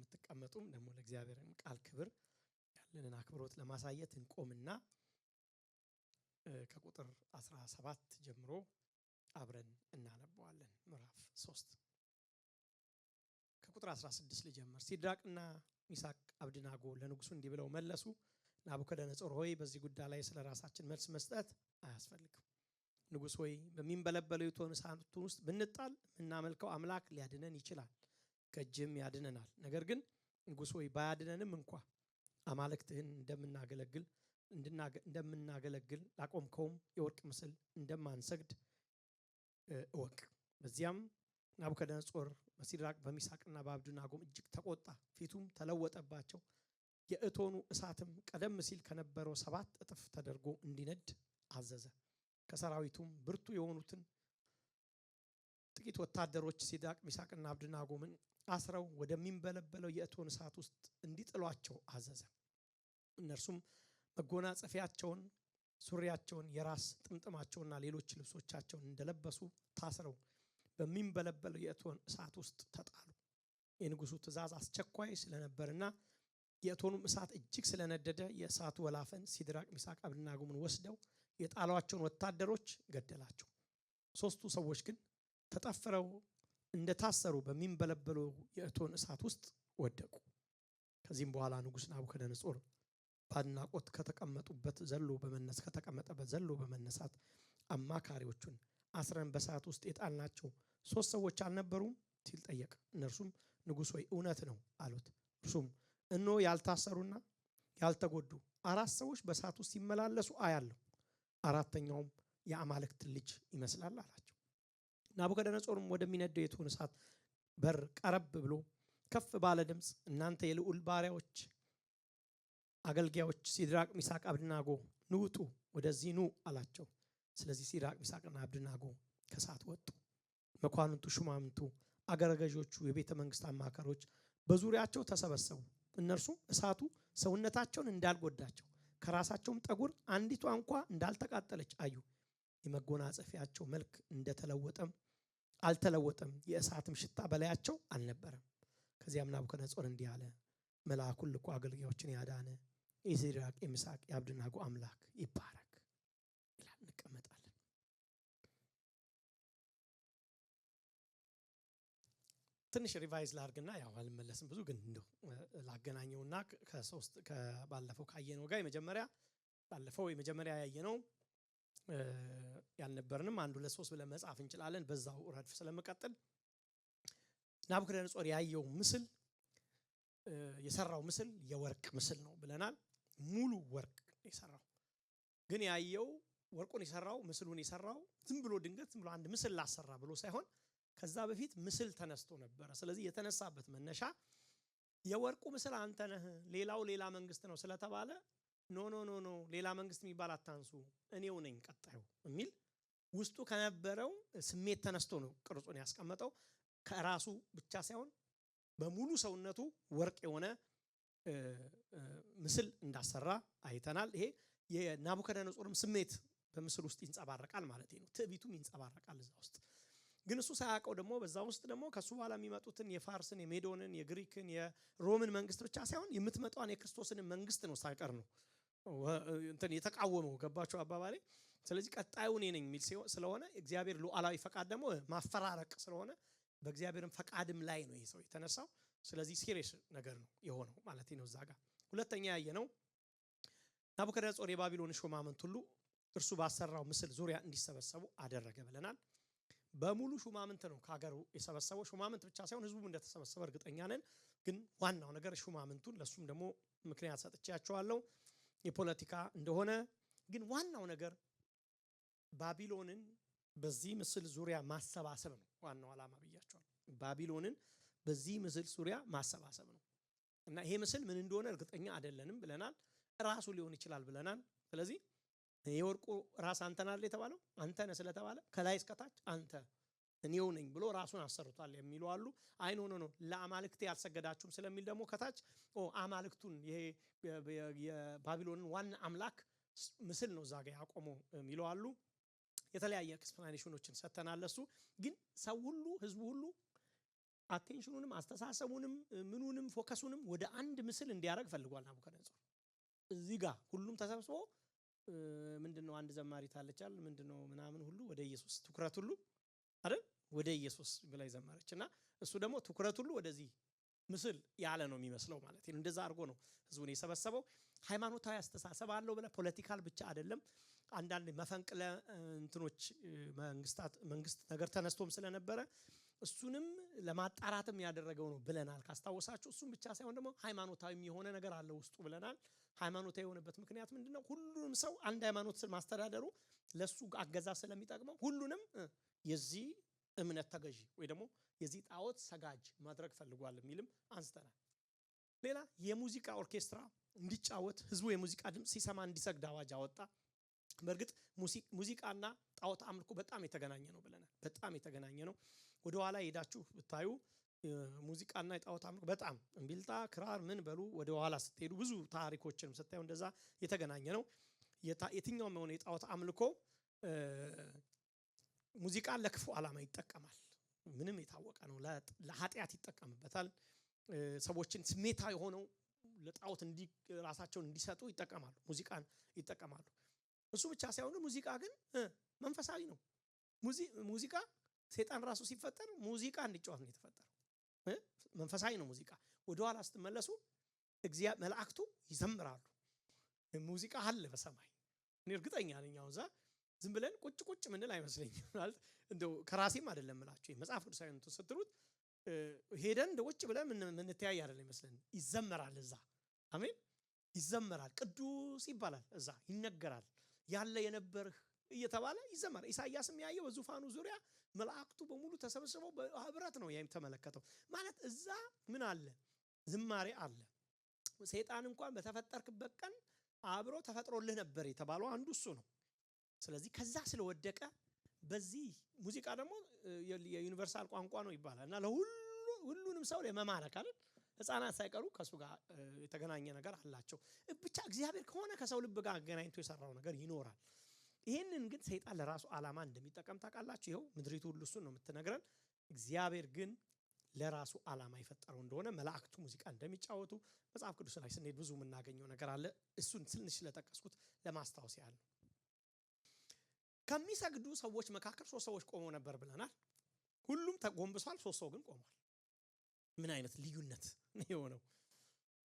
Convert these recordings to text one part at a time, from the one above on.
የምትቀመጡም ደግሞ ለእግዚአብሔር ቃል ክብር ያለንን አክብሮት ለማሳየት እንቆምና ከቁጥር 17 ጀምሮ አብረን እናነባዋለን። ምዕራፍ 3 ከቁጥር 16 ልጀምር። ሲድራቅና ሚሳቅ አብደናጎ ለንጉሱ እንዲህ ብለው መለሱ፣ ናቡከደነጾር ሆይ በዚህ ጉዳይ ላይ ስለራሳችን መልስ መስጠት አያስፈልግም። ንጉስ ሆይ በሚንበለበለው የእቶን እሳት ውስጥ ብንጣል የምናመልከው አምላክ ሊያድነን ይችላል፣ ከእጅም ያድነናል። ነገር ግን ንጉስ ሆይ ባያድነንም እንኳ አማልክትህን እንደምናገለግል ላቆምከውም የወርቅ ምስል እንደማንሰግድ እወቅ። በዚያም ናቡከደነጾር በሲድራቅ በሚሳቅና በአብደናጎም እጅግ ተቆጣ፣ ፊቱም ተለወጠባቸው። የእቶኑ እሳትም ቀደም ሲል ከነበረው 7 እጥፍ ተደርጎ እንዲነድ አዘዘ። ከሰራዊቱም ብርቱ የሆኑትን ጥቂት ወታደሮች ሲድራቅ ሚሳቅና አብደናጎምን አስረው ወደሚንበለበለው የእቶን እሳት ውስጥ እንዲጥሏቸው አዘዘ። እነርሱም መጎናጸፊያቸውን፣ ሱሪያቸውን፣ የራስ ጥምጥማቸውና ሌሎች ልብሶቻቸውን እንደለበሱ ታስረው በሚንበለበለው የእቶን እሳት ውስጥ ተጣሉ። የንጉሱ ትእዛዝ አስቸኳይ ስለነበርና የእቶኑም እሳት እጅግ ስለነደደ የእሳቱ ወላፈን ሲድራቅ ሚሳቅ አብደናጎምን ወስደው የጣሏቸውን ወታደሮች ገደላቸው። 3ቱ ሰዎች ግን ተጠፍረው እንደታሰሩ በሚንበለበለው የእቶን እሳት ውስጥ ወደቁ። ከዚህም በኋላ ንጉስ ናቡከደነጾር በአድናቆት ከተቀመጠበት ዘሎ በመነሳት አማካሪዎቹን አስረን በእሳት ውስጥ የጣልናቸው 3 ሰዎች አልነበሩም ሲል ጠየቀ። እነርሱም ንጉስ ሆይ እውነት ነው አሉት። እርሱም እነሆ ያልታሰሩና ያልተጎዱ 4 ሰዎች በእሳት ውስጥ ሲመላለሱ አያለሁ፣ 4ተኛውም የአማልክት ልጅ ይመስላል አላቸው። ናቡከደነጾርም ወደሚነደው የእቶን እሳት በር ቀረብ ብሎ ከፍ ባለ ድምፅ እናንተ የልዑል ባሪያዎች አገልጋዮች ሲድራቅ ሚሳቅ አብደናጎ ንውጡ፣ ወደዚህ ኑ አላቸው። ስለዚህ ሲድራቅ ሚሳቅና አብደናጎ ከእሳት ወጡ። መኳንንቱ፣ ሹማምንቱ፣ አገረ ገዦቹ፣ የቤተ መንግስት አማካሪዎች በዙሪያቸው ተሰበሰቡ። እነርሱም እሳቱ ሰውነታቸውን እንዳልጎዳቸው ከራሳቸውም ጠጉር አንዲቷ እንኳ እንዳልተቃጠለች አዩ። የመጎናጸፊያቸው መልክ አልተለወጠም፣ የእሳትም ሽታ በላያቸው አልነበረም። ከዚያም ናቡከደነጾር እንዲህ አለ፣ መልአኩን ልኮ አገልጋዮችን ያዳነ የሲድራቅ የሚሳቅ የአብደናጎ አምላክ ይባረክ ይላል። እንቀመጣለን። ትንሽ ሪቫይዝ ላርግና ያው አልመለስም ብዙ ግን እንደው ላገናኘውና ከባለፈው ካየነው ጋር የመጀመሪያ ያየነው ያልነበርንም 1 2 3 ብለን መጻፍ እንችላለን። በዛው ረድፍ ስለመቀጠል ናቡከደነጾር ያየው ምስል የሰራው ምስል የወርቅ ምስል ነው ብለናል። ሙሉ ወርቅ የሰራው ግን ያየው ወርቁን የሰራው ምስሉን የሰራው ዝም ብሎ አንድ ምስል ላሰራ ብሎ ሳይሆን ከዛ በፊት ምስል ተነስቶ ነበር። ስለዚህ የተነሳበት መነሻ የወርቁ ምስል አንተ ነህ፣ ሌላ መንግስት ነው ስለተባለ ኖ ሌላ መንግስት የሚባል አታንሱ፣ እኔው ነኝ ቀጣዩ የሚል ውስጡ ከነበረው ስሜት ተነስቶ ነው ቅርጹን ያስቀመጠው። ከራሱ ብቻ ሳይሆን በሙሉ ሰውነቱ ወርቅ የሆነ ምስል እንዳሰራ አይተናል። ይሄ የናቡከደነጾርም ስሜት በምስል ውስጥ ይንጸባረቃል ማለት ነው። ትዕቢቱም ይንጸባረቃል እዛ ውስጥ። ግን እሱ ሳያውቀው ደግሞ በዛ ውስጥ ደግሞ ከሱ በኋላ የሚመጡትን የፋርስን፣ የሜዶንን፣ የግሪክን፣ የሮምን መንግስት ብቻ ሳይሆን የምትመጣውን የክርስቶስን መንግስት ነው ሳይቀር ነው የተቃወመው። ገባችሁ አባባሌ? ስለዚህ ቀጣዩ እኔ ነኝ የሚል ስለሆነ እግዚአብሔር ሉዓላዊ ፈቃድ ደግሞ ማፈራረቅ ስለሆነ በእግዚአብሔርም ፈቃድም ላይ ነው ይሄ ሰው የተነሳው። ስለዚህ ሲሪየስ ነገር ነው የሆነው ማለት ነው። እዛ ጋር ሁለተኛ ያየነው ናቡከደነጾር የባቢሎን ሹማምንት ሁሉ እርሱ ባሰራው ምስል ዙሪያ እንዲሰበሰቡ አደረገ ብለናል። በሙሉ ሹማምንት ነው ከሀገሩ የሰበሰበው። ሹማምንት ብቻ ሳይሆን ህዝቡ እንደተሰበሰበ እርግጠኛ ነን። ግን ዋናው ነገር ሹማምንቱን ለሱም ደግሞ ምክንያት ሰጥቻቸዋለሁ የፖለቲካ እንደሆነ። ግን ዋናው ነገር ባቢሎንን በዚህ ምስል ዙሪያ ማሰባሰብ ነው ዋናው ዓላማ ብያቸዋለሁ። ባቢሎንን በዚህ ምስል ዙሪያ ማሰባሰብ ነው እና ይሄ ምስል ምን እንደሆነ እርግጠኛ አይደለንም ብለናል። ራሱ ሊሆን ይችላል ብለናል። ስለዚህ የወርቁ ራስ አንተ ነህ የተባለው አንተ ነህ ስለተባለ ከላይ እስከ ታች አንተ እኔው ነኝ ብሎ ራሱን አሰርቷል የሚሉ አሉ። አይ ኖ ለአማልክቴ ያልሰገዳችሁም ስለሚል ደግሞ ከታች አማልክቱን ይሄ የባቢሎንን ዋና አምላክ ምስል ነው እዛ ጋር ያቆመው የሚሉ አሉ። የተለያየ ኤክስፕላኔሽኖችን ሰተናል። እሱ ግን ሰው ሁሉ ህዝቡ ሁሉ አቴንሽኑንም አስተሳሰቡንም ምኑንም ፎከሱንም ወደ አንድ ምስል እንዲያደርግ ፈልጓል ናቡከደነጾር። እዚህ ጋር ሁሉም ተሰብስቦ ምንድነው አንድ ዘማሪ ታለቻል ምንድነው ምናምን ሁሉ ወደ ኢየሱስ ትኩረት ሁሉ አይደል ወደ ኢየሱስ ብላ ዘማረችና እሱ ደግሞ ትኩረት ሁሉ ወደዚህ ምስል ያለ ነው የሚመስለው ማለት ነው። እንደዛ አድርጎ ነው ህዝቡን የሰበሰበው። ሃይማኖታዊ አስተሳሰብ አለው ብለ ፖለቲካል ብቻ አይደለም። አንዳንድ መፈንቅለ እንትኖች መንግስት ነገር ተነስቶም ስለነበረ እሱንም ለማጣራትም ያደረገው ነው ብለናል ካስታወሳችሁ። እሱም ብቻ ሳይሆን ደግሞ ሃይማኖታዊም የሆነ ነገር አለ ውስጡ ብለናል። ሃይማኖታዊ የሆነበት ምክንያት ምንድነው? ሁሉንም ሰው አንድ ሃይማኖት ማስተዳደሩ ለሱ አገዛዝ ስለሚጠቅመው ሁሉንም የዚህ እምነት ተገዢ ወይ ደግሞ የዚህ ጣዖት ሰጋጅ ማድረግ ፈልጓል የሚልም አንስተናል። ሌላ የሙዚቃ ኦርኬስትራ እንዲጫወት ህዝቡ የሙዚቃ ድምጽ ሲሰማ እንዲሰግድ አዋጅ አወጣ። በርግጥ ሙዚቃና ጣዖት አምልኮ በጣም የተገናኘ ነው ብለናል። በጣም የተገናኘ ነው። ወደ ኋላ ሄዳችሁ ብታዩ ሙዚቃና የጣዖት አምልኮ በጣም እምቢልታ ክራር ምን በሉ ወደ ኋላ ስትሄዱ ብዙ ታሪኮችንም ስታዩ እንደዛ የተገናኘ ነው። የትኛውም የሆነ የጣዖት አምልኮ ሙዚቃን ለክፉ ዓላማ ይጠቀማል። ምንም የታወቀ ነው። ለኃጢአት ይጠቀምበታል። ሰዎችን ስሜታዊ ሆነው ለጣዖት ራሳቸውን እንዲሰጡ ይጠቀማሉ። ሙዚቃን ይጠቀማሉ። እሱ ብቻ ሳይሆን ሙዚቃ ግን መንፈሳዊ ነው። ሙዚቃ ሰይጣን ራሱ ሲፈጠር ሙዚቃ እንዲጫወት ነው የተፈጠረው። መንፈሳዊ ነው ሙዚቃ። ወደ ኋላ ስትመለሱ መላእክቱ ይዘምራሉ። ሙዚቃ አለ በሰማይ። እኔ እርግጠኛ ነኝ አሁን ዝም ብለን ቁጭ ምንል አይመስለኝም ማለት እንደው ከራሴም አይደለም እላችሁ መጽሐፍ ቅዱሳዊ እንትን ስትሉት ሄደን እንደ ቁጭ ብለን ምን ተያይ አይደለም ይመስለን። ይዘመራል እዛ አሜን። ይዘመራል ቅዱስ ይባላል እዛ ይነገራል። ያለ የነበርህ እየተባለ ይዘመራል። ኢሳይያስም ያየው በዙፋኑ ዙሪያ መላእክቱ በሙሉ ተሰብስበው በህብረት ነው የተመለከተው ማለት እዛ ምን አለ? ዝማሬ አለ። ሰይጣን እንኳን በተፈጠርክበት ቀን አብሮ ተፈጥሮልህ ነበር የተባለው አንዱ እሱ ነው። ስለዚህ ከዛ ስለወደቀ በዚህ ሙዚቃ ደግሞ የዩኒቨርሳል ቋንቋ ነው ይባላል እና ለሁሉንም ሰው ለመማረክ አይደል ህፃናት ሳይቀሩ ከሱ ጋር የተገናኘ ነገር አላቸው። ብቻ እግዚአብሔር ከሆነ ከሰው ልብ ጋር አገናኝቶ የሰራው ነገር ይኖራል። ይሄንን ግን ሰይጣን ለራሱ ዓላማ እንደሚጠቀም ታውቃላችሁ። ይሄው ምድሪቱ ሁሉ እሱን ነው የምትነግረን። እግዚአብሔር ግን ለራሱ ዓላማ የፈጠረው እንደሆነ መላእክቱ ሙዚቃ እንደሚጫወቱ መጽሐፍ ቅዱስ ላይ ስንሄድ ብዙ የምናገኘው ነገር አለ። እሱን ትንሽ ስለተጠቀስኩት ለማስታወስ ያህል ነው። ከሚሰግዱ ሰዎች መካከል 3 ሰዎች ቆመው ነበር ብለናል። ሁሉም ተጎንብሷል፣ 3 ሰው ግን ቆሟል። ምን አይነት ልዩነት ነው የሆነው?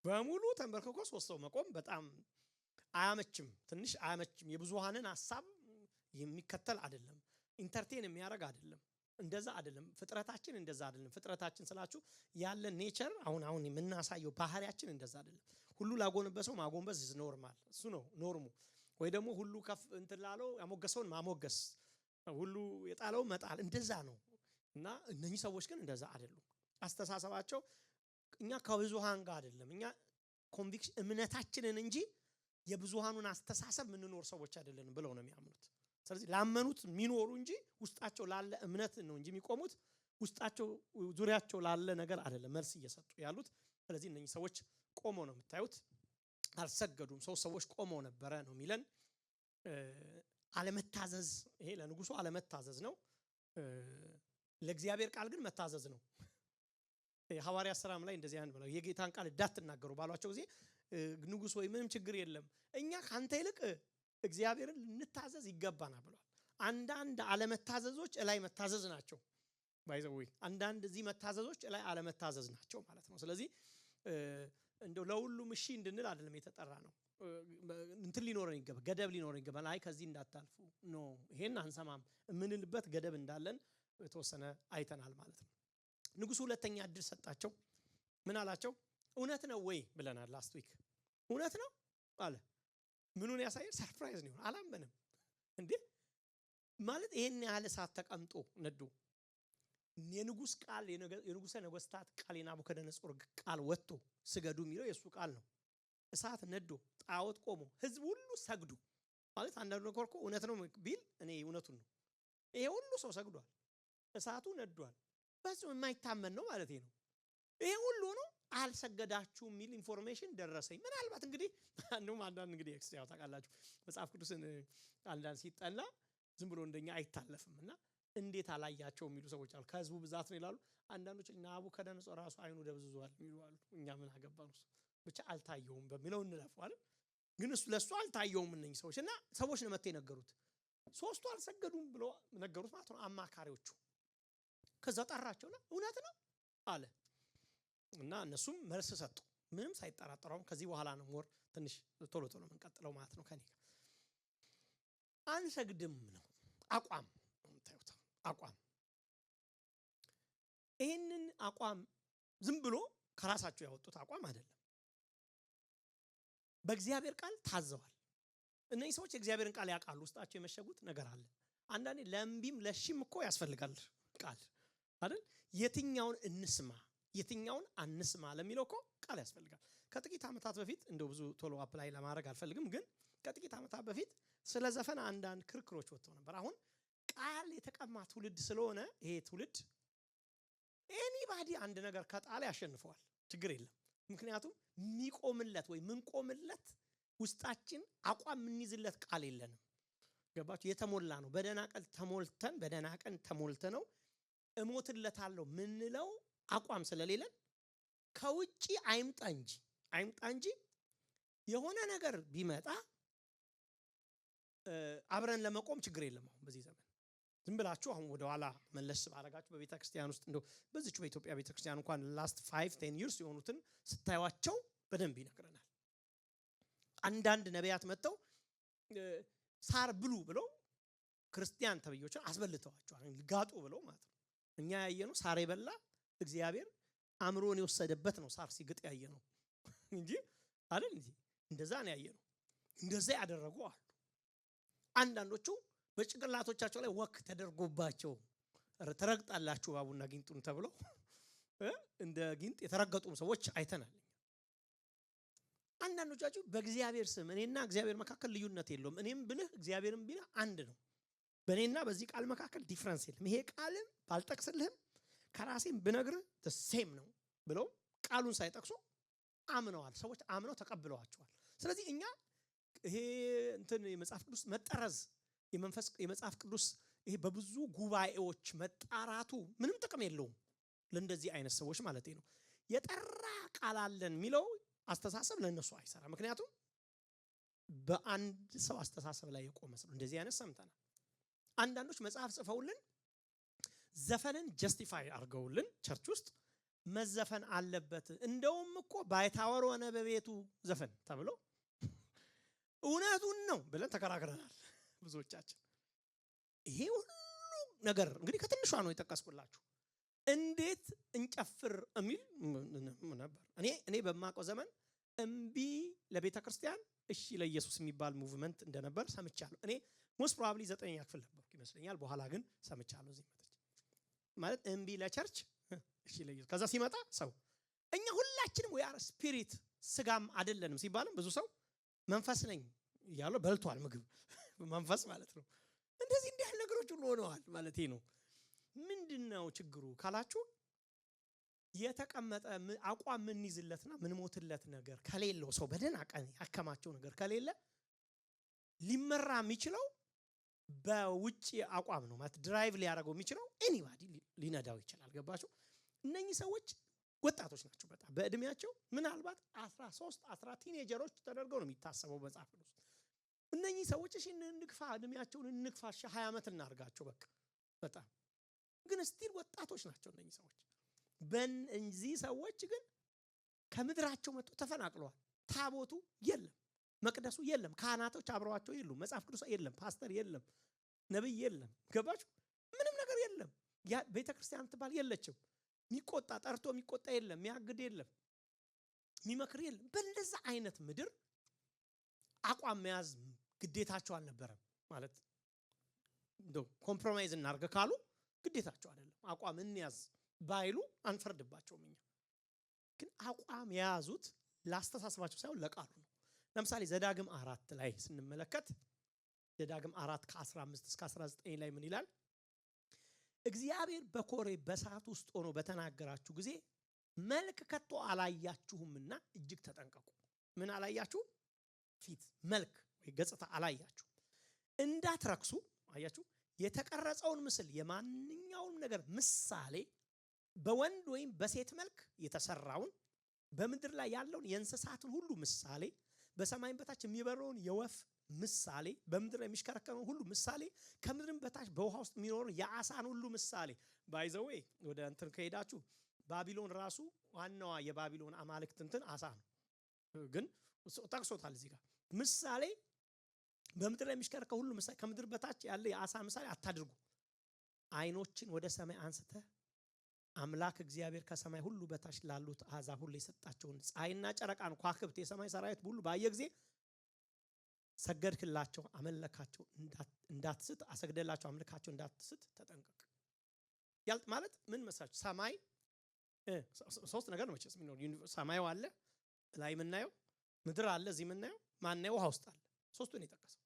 በሙሉ ተንበርክኮ 3 ሰው መቆም በጣም አያመችም፣ ትንሽ አያመችም። የብዙሃንን ሐሳብ የሚከተል አይደለም፣ ኢንተርቴን የሚያደርግ አይደለም። እንደዛ አይደለም ፍጥረታችን፣ እንደዛ አይደለም ፍጥረታችን ስላችሁ ያለ ኔቸር አሁን የምናሳየው ባህሪያችን እንደዛ አይደለም። ሁሉ ላጎነበሰው ማጎንበስ ኖርማል፣ እሱ ነው ኖርሙ። ወይ ደግሞ ሁሉ ከፍ እንትን ላለው ያሞገሰውን ማሞገስ፣ ሁሉ የጣለው መጣል እንደዛ ነው። እና እነኚህ ሰዎች ግን እንደዛ አይደሉም። አስተሳሰባቸው እኛ ከብዙሃን ጋር አይደለም፣ እኛ ኮንቪክሽን እምነታችንን እንጂ የብዙሃኑን አስተሳሰብ ምንኖር ሰዎች አይደለንም ብለው ነው የሚያምኑት። ስለዚህ ላመኑት የሚኖሩ እንጂ ውስጣቸው ላለ እምነት ነው እንጂ የሚቆሙት ውስጣቸው ዙሪያቸው ላለ ነገር አይደለም መልስ እየሰጡ ያሉት። ስለዚህ እነኚህ ሰዎች ቆመው ነው የምታዩት፣ አልሰገዱም። ሰዎች ቆመው ነበረ ነው የሚለን። አለመታዘዝ፣ ይሄ ለንጉሱ አለመታዘዝ ነው። ለእግዚአብሔር ቃል ግን መታዘዝ ነው። ሐዋርያት ሥራም ላይ እንደዚህ አንድ ብለው የጌታን ቃል እንዳትናገሩ ባሏቸው ጊዜ ንጉስ ወይ ምንም ችግር የለም እኛ ካንተ ይልቅ እግዚአብሔርን ልንታዘዝ ይገባናል ብሏል። አንዳንድ አለመታዘዞች ላይ መታዘዝ ናቸው። ባይዘውይ አንዳንድ እዚህ መታዘዞች ላይ አለመታዘዝ ናቸው ማለት ነው። ስለዚህ እንደው ለሁሉም እሺ እንድንል አይደለም የተጠራ ነው። እንትን ሊኖረን ይገባ፣ ገደብ ሊኖረን ይገባ። አይ ከዚህ እንዳታልፉ ኖ ይሄን አንሰማም የምንልበት ገደብ እንዳለን የተወሰነ አይተናል ማለት ነው። ንጉሱ ሁለተኛ እድል ሰጣቸው። ምን አላቸው? እውነት ነው ወይ ብለናል ላስት ዊክ። እውነት ነው አለ። ምኑን ያሳያል? ሰርፕራይዝ ነው። አላመንም እንዴ ማለት ይሄን ያህል እሳት ተቀምጦ ነዶ የንጉስ ቃል የንጉሰ ነገስታት ቃል የናቡከደነጾር ቃል ወጥቶ ስገዱ የሚለው የሱ ቃል ነው። እሳት ነዶ ጣዖት ቆሞ ህዝብ ሁሉ ሰግዱ ማለት አንዳንዱ ነገር እኮ እውነት ነው ቢል እኔ እውነቱን ነው። ይሄ ሁሉ ሰው ሰግዷል፣ እሳቱ ነዷል። በዚህ የማይታመን ነው ማለት ነው። ይሄ ሁሉ ነው አልሰገዳችሁም የሚል ኢንፎርሜሽን ደረሰኝ። ምናልባት እንግዲህ አንዳንድ እንግዲህ ኤክስትራው ታውቃላችሁ መጽሐፍ ቅዱስን አንዳንድ ሲጠላ ዝም ብሎ እንደኛ አይታለፍምና እንዴት አላያቸው የሚሉ ሰዎች አሉ። ከህዝቡ ብዛት ነው ይላሉ። አንዳንዶች ናቡከደነጾር ራሱ አይኑ ደብዝዟል የሚሉ አሉ። እኛ ምን አገባን ብቻ አልታየውም በሚለው እንለፈው አይደል? ግን ለሱ አልታየውም እነኚህ ሰዎች እና ሰዎች ነው መጥተው የነገሩት። ሶስቱ አልሰገዱም ብሎ ነገሩት ማለት ነው አማካሪዎቹ። ከዛ ጠራቸውና እውነት ነው አለ እና እነሱም መልስ ሰጡ ምንም ሳይጠራጠሩ። ከዚህ በኋላ ነው ሞር ትንሽ ቶሎ የምንቀጥለው ማለት ነው። ከኔ ጋር አንሰግድም ነው አቋም ታዩት። አቋም ይሄንን አቋም ዝም ብሎ ከራሳቸው ያወጡት አቋም አይደለም። በእግዚአብሔር ቃል ታዘዋል። እነዚህ ሰዎች የእግዚአብሔርን ቃል ያውቃሉ። ውስጣቸው የመሸጉት ነገር አለ። አንዳንዴ ለምቢም ለሺም እኮ ያስፈልጋል ቃል አይደል? የትኛውን እንስማ የትኛውን አንስማ ለሚለው እኮ ቃል ያስፈልጋል። ከጥቂት ዓመታት በፊት እንደው ብዙ ቶሎ አፕላይ ለማድረግ አልፈልግም፣ ግን ከጥቂት ዓመታት በፊት ስለ ዘፈን አንዳንድ ክርክሮች ወጥተው ነበር። አሁን ቃል የተቀማ ትውልድ ስለሆነ ይሄ ትውልድ ኤኒባዲ አንድ ነገር ከጣለ ያሸንፈዋል፣ ችግር የለም። ምክንያቱም የሚቆምለት ወይ ምንቆምለት ውስጣችን አቋም የምንይዝለት ቃል የለንም። ገባችሁ? የተሞላ ነው። በደህና ቀን ተሞልተነው እሞትለታለሁ ምንለው አቋም ስለሌለን ከውጪ አይምጣ እንጂ የሆነ ነገር ቢመጣ አብረን ለመቆም ችግር የለም። አሁን በዚህ ዘመን ዝም ብላችሁ አሁን ወደ ኋላ መለስ ባረጋችሁ በቤተክርስቲያን ውስጥ እንደው በዚህች በኢትዮጵያ ቤተክርስቲያን እንኳን ላስት 5-10 years የሆኑትን ስታዩዋቸው በደንብ ይነግረናል። አንዳንድ ነቢያት መጥተው ሳር ብሉ ብለው ክርስቲያን ተብዮችን አስበልተዋቸዋል። ጋጡ ብለው ማለት ነው። እኛ ያየነው ሳር የበላ እግዚአብሔር አእምሮን የወሰደበት ነው ሳር ሲግጥ ያየነው እንጂ አይደል እንጂ እንደዛ ነው ያየነው። እንደዛ ያደረጉ አሉ። አንዳንዶቹ በጭንቅላቶቻቸው ላይ ወክ ተደርጎባቸው ተረግጣላችሁ ባቡና ጊንጡን ተብለው እንደ ጊንጥ የተረገጡም ሰዎች አይተናል። አንዳንዶቻችሁ በእግዚአብሔር ስም እኔና እግዚአብሔር መካከል ልዩነት የለውም፣ እኔም ብልህ እግዚአብሔርም ቢልህ አንድ ነው፣ በእኔና በዚህ ቃል መካከል ዲፍረንስ የለም፣ ይሄ ቃልም ባልጠቅስልህም ከራሴም ብነግርህ ሴም ነው ብለው ቃሉን ሳይጠቅሱ አምነዋል። ሰዎች አምነው ተቀብለዋቸዋል። ስለዚህ እኛ ይሄ እንትን የመጽሐፍ ቅዱስ መጠረዝ የመጽሐፍ ቅዱስ ይሄ በብዙ ጉባኤዎች መጣራቱ ምንም ጥቅም የለውም ለእንደዚህ አይነት ሰዎች ማለት ነው። የጠራ ቃል አለን የሚለው አስተሳሰብ ለነሱ አይሰራ። ምክንያቱም በአንድ ሰው አስተሳሰብ ላይ የቆመ ሰው እንደዚህ አይነት ሰምተናል። አንዳንዶች መጽሐፍ ጽፈውልን ዘፈንን ጀስቲፋይ አድርገውልን ቸርች ውስጥ መዘፈን አለበት እንደውም እኮ ባይታወር ሆነ በቤቱ ዘፈን ተብሎ እውነቱን ነው ብለን ተከራክረናል ብዙዎቻችን። ይሄ ሁሉ ነገር እንግዲህ ከትንሿ ነው የጠቀስኩላችሁ። እንዴት እንጨፍር የሚል ነበር። እኔ በማውቀው ዘመን እምቢ ለቤተ ክርስቲያን እሺ ለኢየሱስ የሚባል ሙቭመንት እንደነበር ሰምቻለሁ። እኔ ሞስት ፕሮባብሊ 9ኛ ክፍል ነበርኩ ይመስለኛል። በኋላ ግን ሰምቻለሁ። እዚህ መጥቼ ማለት እምቢ ለቸርች እሺ ለኢየሱስ። ከዛ ሲመጣ ሰው እኛ ሁላችንም ወይ አር ስፒሪት ስጋም አይደለንም ሲባልም ብዙ ሰው መንፈስ ነኝ እያለው በልቷል። ምግብ መንፈስ ማለት ነው። እንደዚህ እንዲህ ያለ ነገሮች ሁሉ ሆነዋል ማለት ነው። ምንድነው ችግሩ ካላችሁ የተቀመጠ አቋም ምን ይዝለትና ምን ሞትለት ነገር ከሌለው ሰው በደና ቀን ያከማቸው ነገር ከሌለ ሊመራ የሚችለው በውጪ አቋም ነው ማለት ድራይቭ ሊያደርገው የሚችለው ኤኒባዲ ሊነዳው ይችላል። ገባችሁ? እነኚህ ሰዎች ወጣቶች ናቸው በጣም በእድሜያቸው ምናልባት 13 ቲኔጀሮች ተደርገው ነው የሚታሰበው መጽሐፍ ቅዱስ። እነኚህ ሰዎች እሺ እንግፋ እድሜያቸውን እንግፋ 20 ዓመት እናርጋቸው በቃ በጣም ግን ስቲል ወጣቶች ናቸው እነኚህ ሰዎች። በእነዚህ ሰዎች ግን ከምድራቸው መጥቶ ተፈናቅለዋል። ታቦቱ የለም፣ መቅደሱ የለም፣ ካህናቶች አብረዋቸው የሉም፣ መጽሐፍ ቅዱስ የለም፣ ፓስተር የለም፣ ነብይ የለም። ገባችሁ? ምንም ነገር የለም። ያ ቤተክርስቲያን ትባል የለችም። የሚቆጣ ጠርቶ የሚቆጣ የለም፣ የሚያግድ የለም፣ የሚመክር የለም። በእንደዛ አይነት ምድር አቋም መያዝ ግዴታቸው አልነበረም ማለት እንደው ኮምፕሮማይዝ እናርገ ካሉ ግዴታቸው አይደለም። አቋም እንያዝ ባይሉ አንፈርድባቸውም። እኛ ግን አቋም የያዙት ላስተሳሰባቸው ሳይሆን ለቃሉ ነው። ለምሳሌ ዘዳግም 4 ላይ ስንመለከት ዘዳግም 4 ከ15 እስከ 19 ላይ ምን ይላል? እግዚአብሔር በኮሬብ በእሳት ውስጥ ሆኖ በተናገራችሁ ጊዜ መልክ ከቶ አላያችሁምና እጅግ ተጠንቀቁ። ምን አላያችሁ? ፊት መልክ ወይ ገጽታ አላያችሁ እንዳትረክሱ። አያችሁ? የተቀረጸውን ምስል የማንኛውም ነገር ምሳሌ በወንድ ወይም በሴት መልክ የተሰራውን በምድር ላይ ያለውን የእንስሳትን ሁሉ ምሳሌ በሰማይም በታች የሚበረውን የወፍ ምሳሌ በምድር ላይ የሚሽከረከረውን ሁሉ ምሳሌ ከምድርም በታች በውሃ ውስጥ የሚኖረውን የአሳን ሁሉ ምሳሌ ባይዘዌ ወደ እንትን ከሄዳችሁ ባቢሎን ራሱ ዋናዋ የባቢሎን አማልክት እንትን አሳ ነው ግን ጠቅሶታል እዚህ ጋር ምሳሌ በምድር ላይ የሚሽከረከረው ሁሉ ምሳሌ ከምድር በታች ያለ የአሳ ምሳሌ አታድርጉ አይኖችን ወደ ሰማይ አንስተ አምላክ እግዚአብሔር ከሰማይ ሁሉ በታች ላሉት አሕዛብ ሁሉ የሰጣቸውን ፀሐይና ጨረቃን ከዋክብት የሰማይ ሰራዊት ሁሉ ባየ ጊዜ ሰገድክላቸው አመለካቸው እንዳትስት አሰግደላቸው አምልካቸው እንዳትስት ተጠንቀቅ ያልጥ ማለት ምን መሳችሁ ሰማይ ሶስት ነገር ነው መቼስ የሚኖር ሰማዩ አለ ላይ የምናየው ምድር አለ እዚህ የምናየው ማናየው ውሃ ውስጥ አለ ሶስቱን የጠቀሰው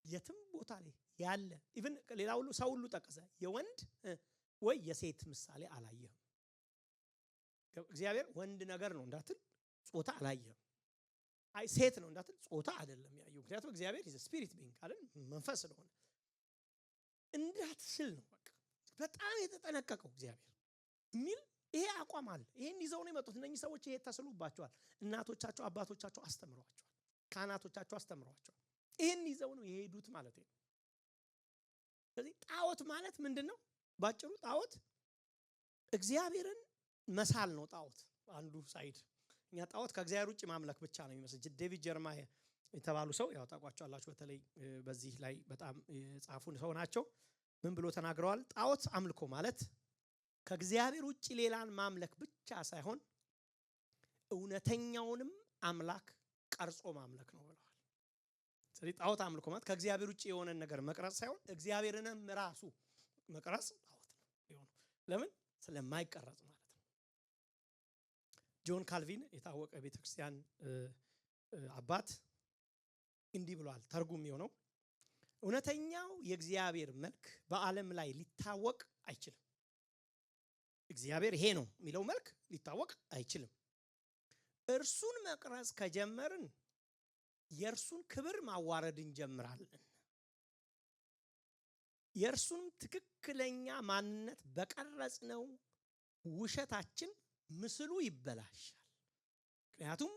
የትም ቦታ ላይ ያለ ኢቭን ሌላ ሁሉ ሰው ሁሉ ጠቀሰ የወንድ ወይ የሴት ምሳሌ አላየህም እግዚአብሔር ወንድ ነገር ነው እንዳትል ጾታ አላየህም አይ ሴት ነው እንዳትል ጾታ አይደለም ያየው ምክንያቱም እግዚአብሔር is a spirit being አይደል መንፈስ ስለሆነ እንዳትስል ነው በቃ በጣም የተጠነቀቀው እግዚአብሔር ሚል ይሄ አቋም አለ ይሄን ይዘው ነው የመጡት እነኚህ ሰዎች ይሄ ተስሉባቸዋል እናቶቻቸው አባቶቻቸው አስተምሯቸዋል ካህናቶቻቸው አስተምሯቸዋል ይሄን ይዘው ነው የሄዱት ማለት ነው ስለዚህ ጣዖት ማለት ምንድነው ባጭሩ ጣዖት እግዚአብሔርን መሳል ነው ጣዖት አንዱ ሳይድ እኛ ጣዖት ከእግዚአብሔር ውጪ ማምለክ ብቻ ነው የሚመስል ዴቪድ ጀርማያ የተባሉ ሰው ያው ታውቋቸዋላችሁ በተለይ በዚህ ላይ በጣም ጻፉ ሰው ናቸው ምን ብሎ ተናግረዋል ጣዖት አምልኮ ማለት ከእግዚአብሔር ውጪ ሌላን ማምለክ ብቻ ሳይሆን እውነተኛውንም አምላክ ቀርጾ ማምለክ ነው ብለዋል ስለዚህ ጣዖት አምልኮ ማለት ከእግዚአብሔር ውጪ የሆነ ነገር መቅረጽ ሳይሆን እግዚአብሔርንም ራሱ መቅረጽ ጣዖት ነው ይሆነ ለምን ስለማይቀረጽ ማለት ነው ጆን ካልቪን የታወቀ ቤተክርስቲያን አባት እንዲህ ብሏል ተርጉም የሆነው እውነተኛው የእግዚአብሔር መልክ በዓለም ላይ ሊታወቅ አይችልም እግዚአብሔር ይሄ ነው የሚለው መልክ ሊታወቅ አይችልም እርሱን መቅረጽ ከጀመርን የእርሱን ክብር ማዋረድ እንጀምራለን የእርሱን ትክክለኛ ማንነት በቀረጽነው ውሸታችን ምስሉ ይበላሻል ምክንያቱም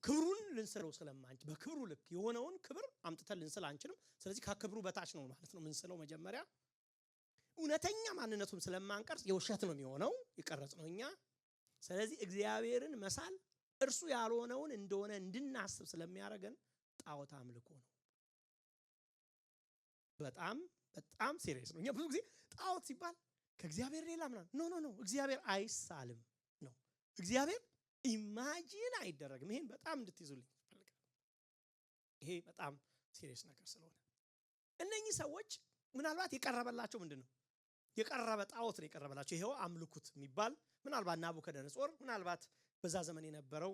ክብሩን ልንስለው ስለማንችል በክብሩ ልክ የሆነውን ክብር አምጥተን ልንስል አንችልም ስለዚህ ከክብሩ በታች ነው ማለት ነው ምንስለው መጀመሪያ እውነተኛ ማንነቱን ስለማንቀርጽ የውሸት ነው የሚሆነው ይቀርጽ ነው እኛ ስለዚህ እግዚአብሔርን መሳል እርሱ ያልሆነውን እንደሆነ እንድናስብ ስለሚያደርገን ጣዖት አምልኮ ነው በጣም በጣም ሲሪየስ ነው እኛ ብዙ ጊዜ ጣዖት ሲባል ከእግዚአብሔር ሌላ ምናምን ኖ እግዚአብሔር አይሳልም ነው እግዚአብሔር ኢማጂን አይደረግም ይሄን በጣም እንድትይዙልኝ ፈልጋለሁ ይሄ በጣም ሲሪየስ ነገር ስለሆነ እነኚህ ሰዎች ምናልባት የቀረበላቸው ምንድነው የቀረበ ጣዖት ነው የቀረበላቸው ይሄው አምልኩት የሚባል ምናልባት ናቡከደነጾር ምናልባት በዛ ዘመን የነበረው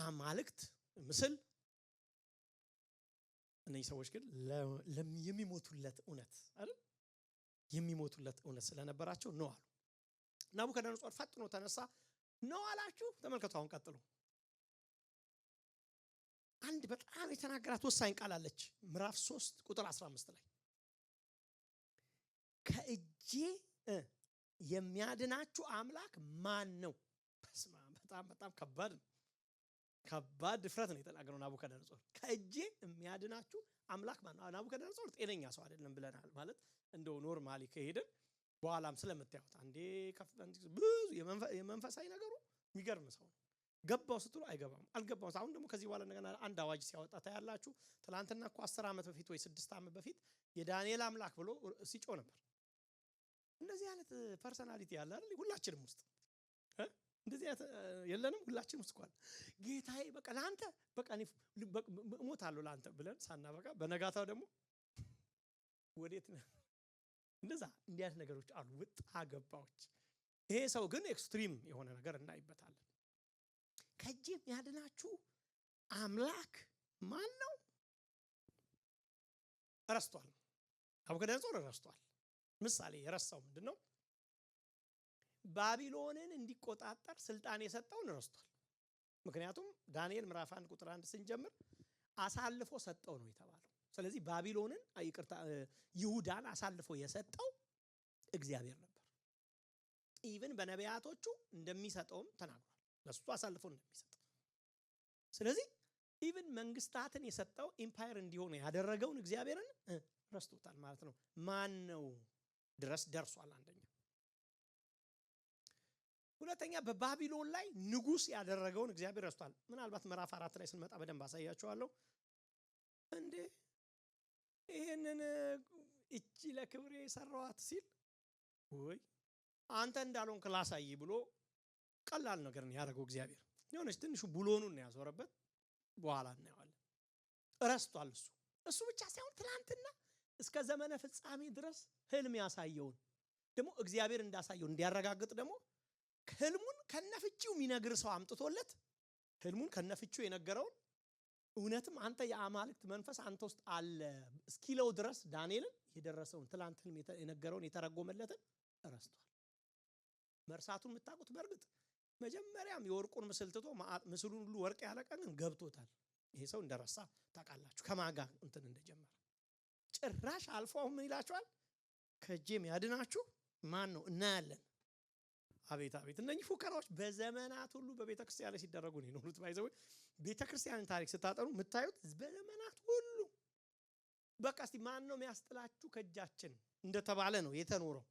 አማልክት ምስል እነኚህ ሰዎች ግን የሚሞቱለት እውነት አይደል የሚሞቱለት እውነት ስለነበራቸው ነው አሉ ናቡከደነጾር ፈጥኖ ተነሳ ነው አላችሁ ተመልከቱ አሁን ቀጥሉ አንድ በጣም የተናገራት ወሳኝ ቃል አለች ምዕራፍ 3 ቁጥር 15 ላይ ከእጄ የሚያድናችሁ አምላክ ማን ነው በስማ በጣም ከባድ ድፍረት ነው የተናገረው ናቡከደነጾር ከእጄ የሚያድናችሁ አምላክ ማን ነው ናቡከደነጾር ጤነኛ ሰው አይደለም ብለናል ማለት እንደው ኖርማሊ ከሄደን በኋላም ስለምታዩት አንዴ ብዙ የመንፈሳዊ ነገሩ የሚገርም ሰው ነው ገባው ስትሉ አይገባም አልገባው አሁን ደግሞ ከዚህ በኋላ እንደገና አንድ አዋጅ ሲያወጣ ታያላችሁ ትላንትና እኮ 10 ዓመት በፊት ወይ 6 ዓመት በፊት የዳንኤል አምላክ ብሎ ሲጮ ነበር እንደዚህ አይነት ፐርሰናሊቲ ያለ አይደል ሁላችንም ውስጥ እንደዚህ የለንም ሁላችንም ውስጥ እንኳን ጌታዬ በቃ ላንተ በቃ እሞታለሁ ላንተ ብለን ሳናበቃ በነጋታው ደግሞ ወዴት ነው እንደዛ እንዲህ አይነት ነገሮች አሉ ወጣ ገባዎች ይሄ ሰው ግን ኤክስትሪም የሆነ ነገር እናይበታለን ከእጄ የሚያድናችሁ አምላክ ማን ነው ረስቷል ናቡከደነጾር ረስቷል ምሳሌ የረሳው ምንድነው ባቢሎንን እንዲቆጣጠር ስልጣን የሰጠውን ረስቷል ምክንያቱም ዳንኤል ምዕራፍ 1 ቁጥር 1 ስንጀምር አሳልፎ ሰጠው ነው የተባለው ስለዚህ ባቢሎንን ይቅርታ ይሁዳን አሳልፎ የሰጠው እግዚአብሔር ነበር። ኢቭን በነቢያቶቹ እንደሚሰጠውም ተናግሯል፣ ለሱ አሳልፎ እንደሚሰጥ። ስለዚህ ኢቭን መንግስታትን የሰጠው ኢምፓየር እንዲሆን ያደረገውን እግዚአብሔርን ረስቶታል ማለት ነው። ማን ነው ድረስ ደርሷል። አንደኛ። ሁለተኛ በባቢሎን ላይ ንጉስ ያደረገውን እግዚአብሔር ረስቷል። ምናልባት ምዕራፍ 4 ላይ ስንመጣ በደንብ አሳያችኋለሁ። እንዴ ይሄንን እቺ ለክብሬ ሰራዋት ሲል ወይ አንተ እንዳልሆንክ ላሳይ ብሎ ቀላል ነገር ነው ያደረገው እግዚአብሔር። የሆነች ትንሹ ብሎኑን ነው ያዞረበት። በኋላ እናየዋለን። ረስቷል። እሱ ብቻ ሳይሆን ትላንትና እስከ ዘመነ ፍጻሜ ድረስ ህልም ያሳየውን ደግሞ እግዚአብሔር እንዳሳየው እንዲያረጋግጥ ደግሞ ህልሙን ከነፍቺው የሚነግር ሰው አምጥቶለት ህልሙን ከነፍቺው የነገረውን እውነትም አንተ የአማልክት መንፈስ አንተ ውስጥ አለ እስኪለው ድረስ ዳንኤልን የደረሰውን ትላንት ህልም የነገረውን የተረጎመለትን ረስቷል። መርሳቱን የምታውቁት በእርግጥ መጀመሪያም የወርቁን ምስል ትቶ ምስሉን ሁሉ ወርቅ ያለቀንን ገብቶታል። ይሄ ሰው እንደረሳ ታውቃላችሁ፣ ከማጋ እንትን እንደጀመረ። ጭራሽ አልፎ ምን ይላችኋል? ከጄም ያድናችሁ ማን ነው እናያለን። አቤት አቤት! እነኚህ ፉከራዎች በዘመናት ሁሉ በቤተክርስቲያን ላይ ሲደረጉ ነው የኖሩት። ባይዘው ቤተክርስቲያንን ታሪክ ስታጠኑ የምታዩት በዘመናት ሁሉ በቃ እስቲ ማን ነው የሚያስጥላችሁ ከእጃችን እንደተባለ ነው የተኖረው።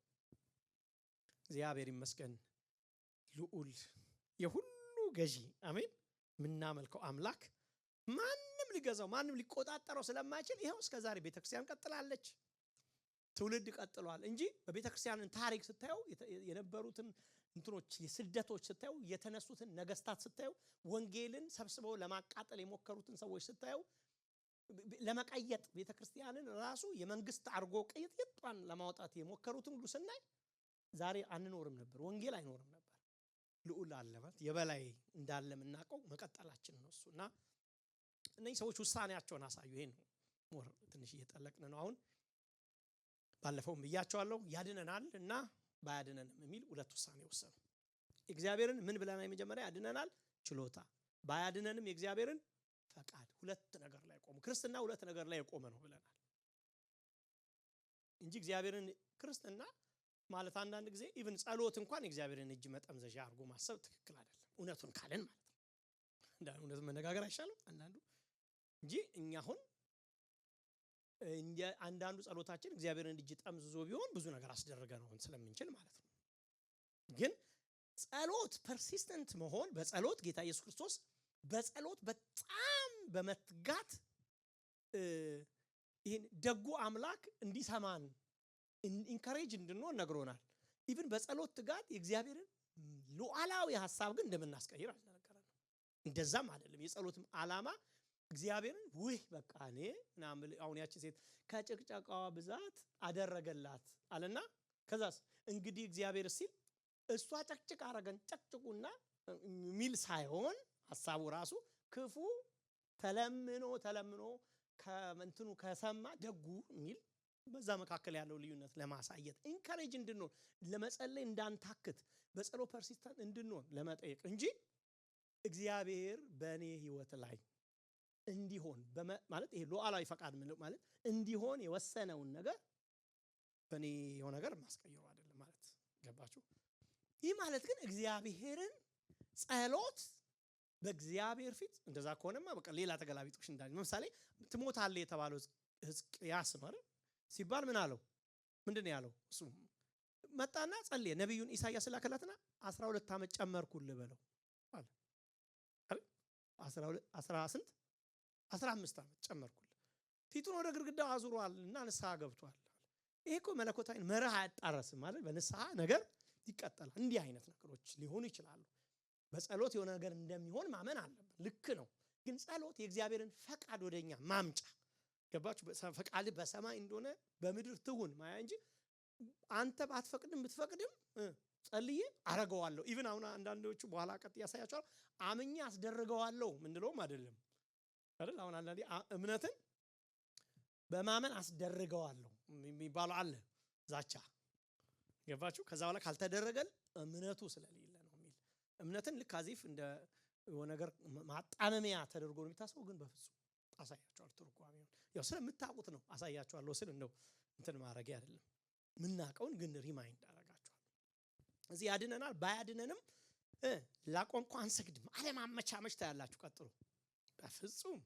እግዚአብሔር ይመስገን ልዑል የሁሉ ገዢ አሜን ምናመልከው አምላክ ማንም ሊገዛው ማንም ሊቆጣጠረው ስለማይችል ይሄው እስከዛሬ ቤተክርስቲያን ቀጥላለች። ትውልድ ቀጥሏል እንጂ በቤተክርስቲያንን ታሪክ ስታዩ የነበሩትን እንትኖች የስደቶች ስታዩ የተነሱትን ነገስታት ስታዩ ወንጌልን ሰብስበው ለማቃጠል የሞከሩትን ሰዎች ስታዩ ለመቀየጥ ቤተክርስቲያንን ራሱ የመንግስት አርጎ ቀይጥጣን ለማውጣት የሞከሩትን ሁሉ ስናይ ዛሬ አንኖርም ነበር፣ ወንጌል አይኖርም ነበር። ልዑል አለ ማለት የበላይ እንዳለ የምናውቀው መቀጠላችን ነው እሱና እነዚህ ሰዎች ውሳኔያቸውን አሳዩ። ይሄን ሞር ትንሽ እየጠለቅን ነው አሁን። ባለፈውም ብያቸዋለሁ ያድነናል እና ባያድነንም የሚል ሁለት ውሳኔ ወሰኑ። እግዚአብሔርን ምን ብለናል? የመጀመሪያ ያድነናል ችሎታ፣ ባያድነንም የእግዚአብሔርን ፈቃድ። ሁለት ነገር ላይ ቆሙ። ክርስትና ሁለት ነገር ላይ የቆመ ነው ብለናል እንጂ እግዚአብሔርን ክርስትና ማለት አንዳንድ ጊዜ ኢቭን ጸሎት እንኳን የእግዚአብሔርን እጅ መጠምዘዣ አድርጎ ማሰብ ትክክል አይደለም። እውነቱን ካለን ማለት ነው። እውነቱን መነጋገር አይሻልም አንዳንዱ እንጂ እኛ አሁን አንዳንዱ ጸሎታችን እግዚአብሔርን እጅ ጠምዝዞ ቢሆን ብዙ ነገር አስደረገ ነው ስለምንችል ማለት ነው። ግን ጸሎት ፐርሲስተንት መሆን በጸሎት ጌታ ኢየሱስ ክርስቶስ በጸሎት በጣም በመትጋት ይሄን ደጉ አምላክ እንዲሰማን ኢንካሬጅ እንድንሆን ነግሮናል። ኢቭን በጸሎት ትጋት የእግዚአብሔርን ሉዓላዊ ሐሳብ ግን እንደምናስቀይር አልተነገረንም። እንደዛም አይደለም። የጸሎትም ዓላማ እግዚአብሔርን ውህ በቃ እኔ ምናምን አሁን ያቺ ሴት ከጭቅጨቃዋ ብዛት አደረገላት አለና ከዛስ እንግዲህ እግዚአብሔር ሲል እሷ ጨቅጭቅ አረገን ጨቅጭቁና ሚል ሳይሆን ሐሳቡ ራሱ ክፉ ተለምኖ ከመንትኑ ከሰማ ደጉ ሚል በዛ መካከል ያለው ልዩነት ለማሳየት ኢንካሬጅ እንድንሆን ለመጸለይ እንዳንታክት በጸሎት ፐርሲስተንት እንድንሆን ለመጠየቅ እንጂ እግዚአብሔር በእኔ ህይወት ላይ እንዲሆን ማለት ይሄ ሉዓላዊ ፈቃድ ማለት እንዲሆን የወሰነውን ነገር በእኔ የሆነ ነገር ማስቀየሩ አይደለም ማለት ገባችሁ? ይህ ማለት ግን እግዚአብሔርን ጸሎት በእግዚአብሔር ፊት እንደዛ ከሆነማ በቃ ሌላ ተገላቢጦሽ እንዳለ ለምሳሌ ትሞታለህ የተባለው ሕዝቅያስ ማለት ሲባል ምን አለው? ምንድነው ያለው? እሱ መጣና ጸለየ። ነብዩን ኢሳይያስ ላከላትና 12 ዓመት ጨመርኩልህ በለው አለ አይደል? 15 ዓመት ጨመርኩልህ። ፊቱን ወደ ግድግዳው አዙሯልና ንስሐ ገብቷል። ይሄ እኮ መለኮታዊ መርህ አያጣረስም ማለት በንስሐ ነገር ይቀጥላል። እንዲህ አይነት ነገሮች ሊሆኑ ይችላሉ። በጸሎት የሆነ ነገር እንደሚሆን ማመን አለብን። ልክ ነው። ግን ጸሎት የእግዚአብሔርን ፈቃድ ወደኛ ማምጫ ገባችሁ? ፈቃድ በሰማይ እንደሆነ በምድር ትሁን ማያ እንጂ አንተ ባትፈቅድም ብትፈቅድም ጸልዬ አረጋዋለሁ። ኢቭን አሁን አንዳንዶቹ በኋላ ቀጥ ያሳያቸዋል አምኜ አስደርገዋለሁ ምንድነው አይደለም አይደል? አሁን አንዳንዴ እምነትን በማመን አስደርገዋለሁ የሚባለው አለ ዛቻ ገባችሁ? ከዛ በኋላ ካልተደረገል እምነቱ ስለሌለ ነው የሚል እምነትን ልክ አዚፍ እንደ የሆነ ነገር ማጣመሚያ ተደርጎ ነው የሚታሰበው። ግን በፍጹም አሳያችኋለሁ ትርጓሜውን። ያው ስለምታውቁት ነው አሳያችኋለሁ ስል እንደው እንትን ማድረግ አይደለም። ምናቀውን ግን ሪማይንድ አደርጋችኋለሁ። እዚህ ያድነናል። ባያድነንም ላቆምኩ አንሰግድም አለማመቻመች ታያላችሁ። ቀጥሎ በፍጹም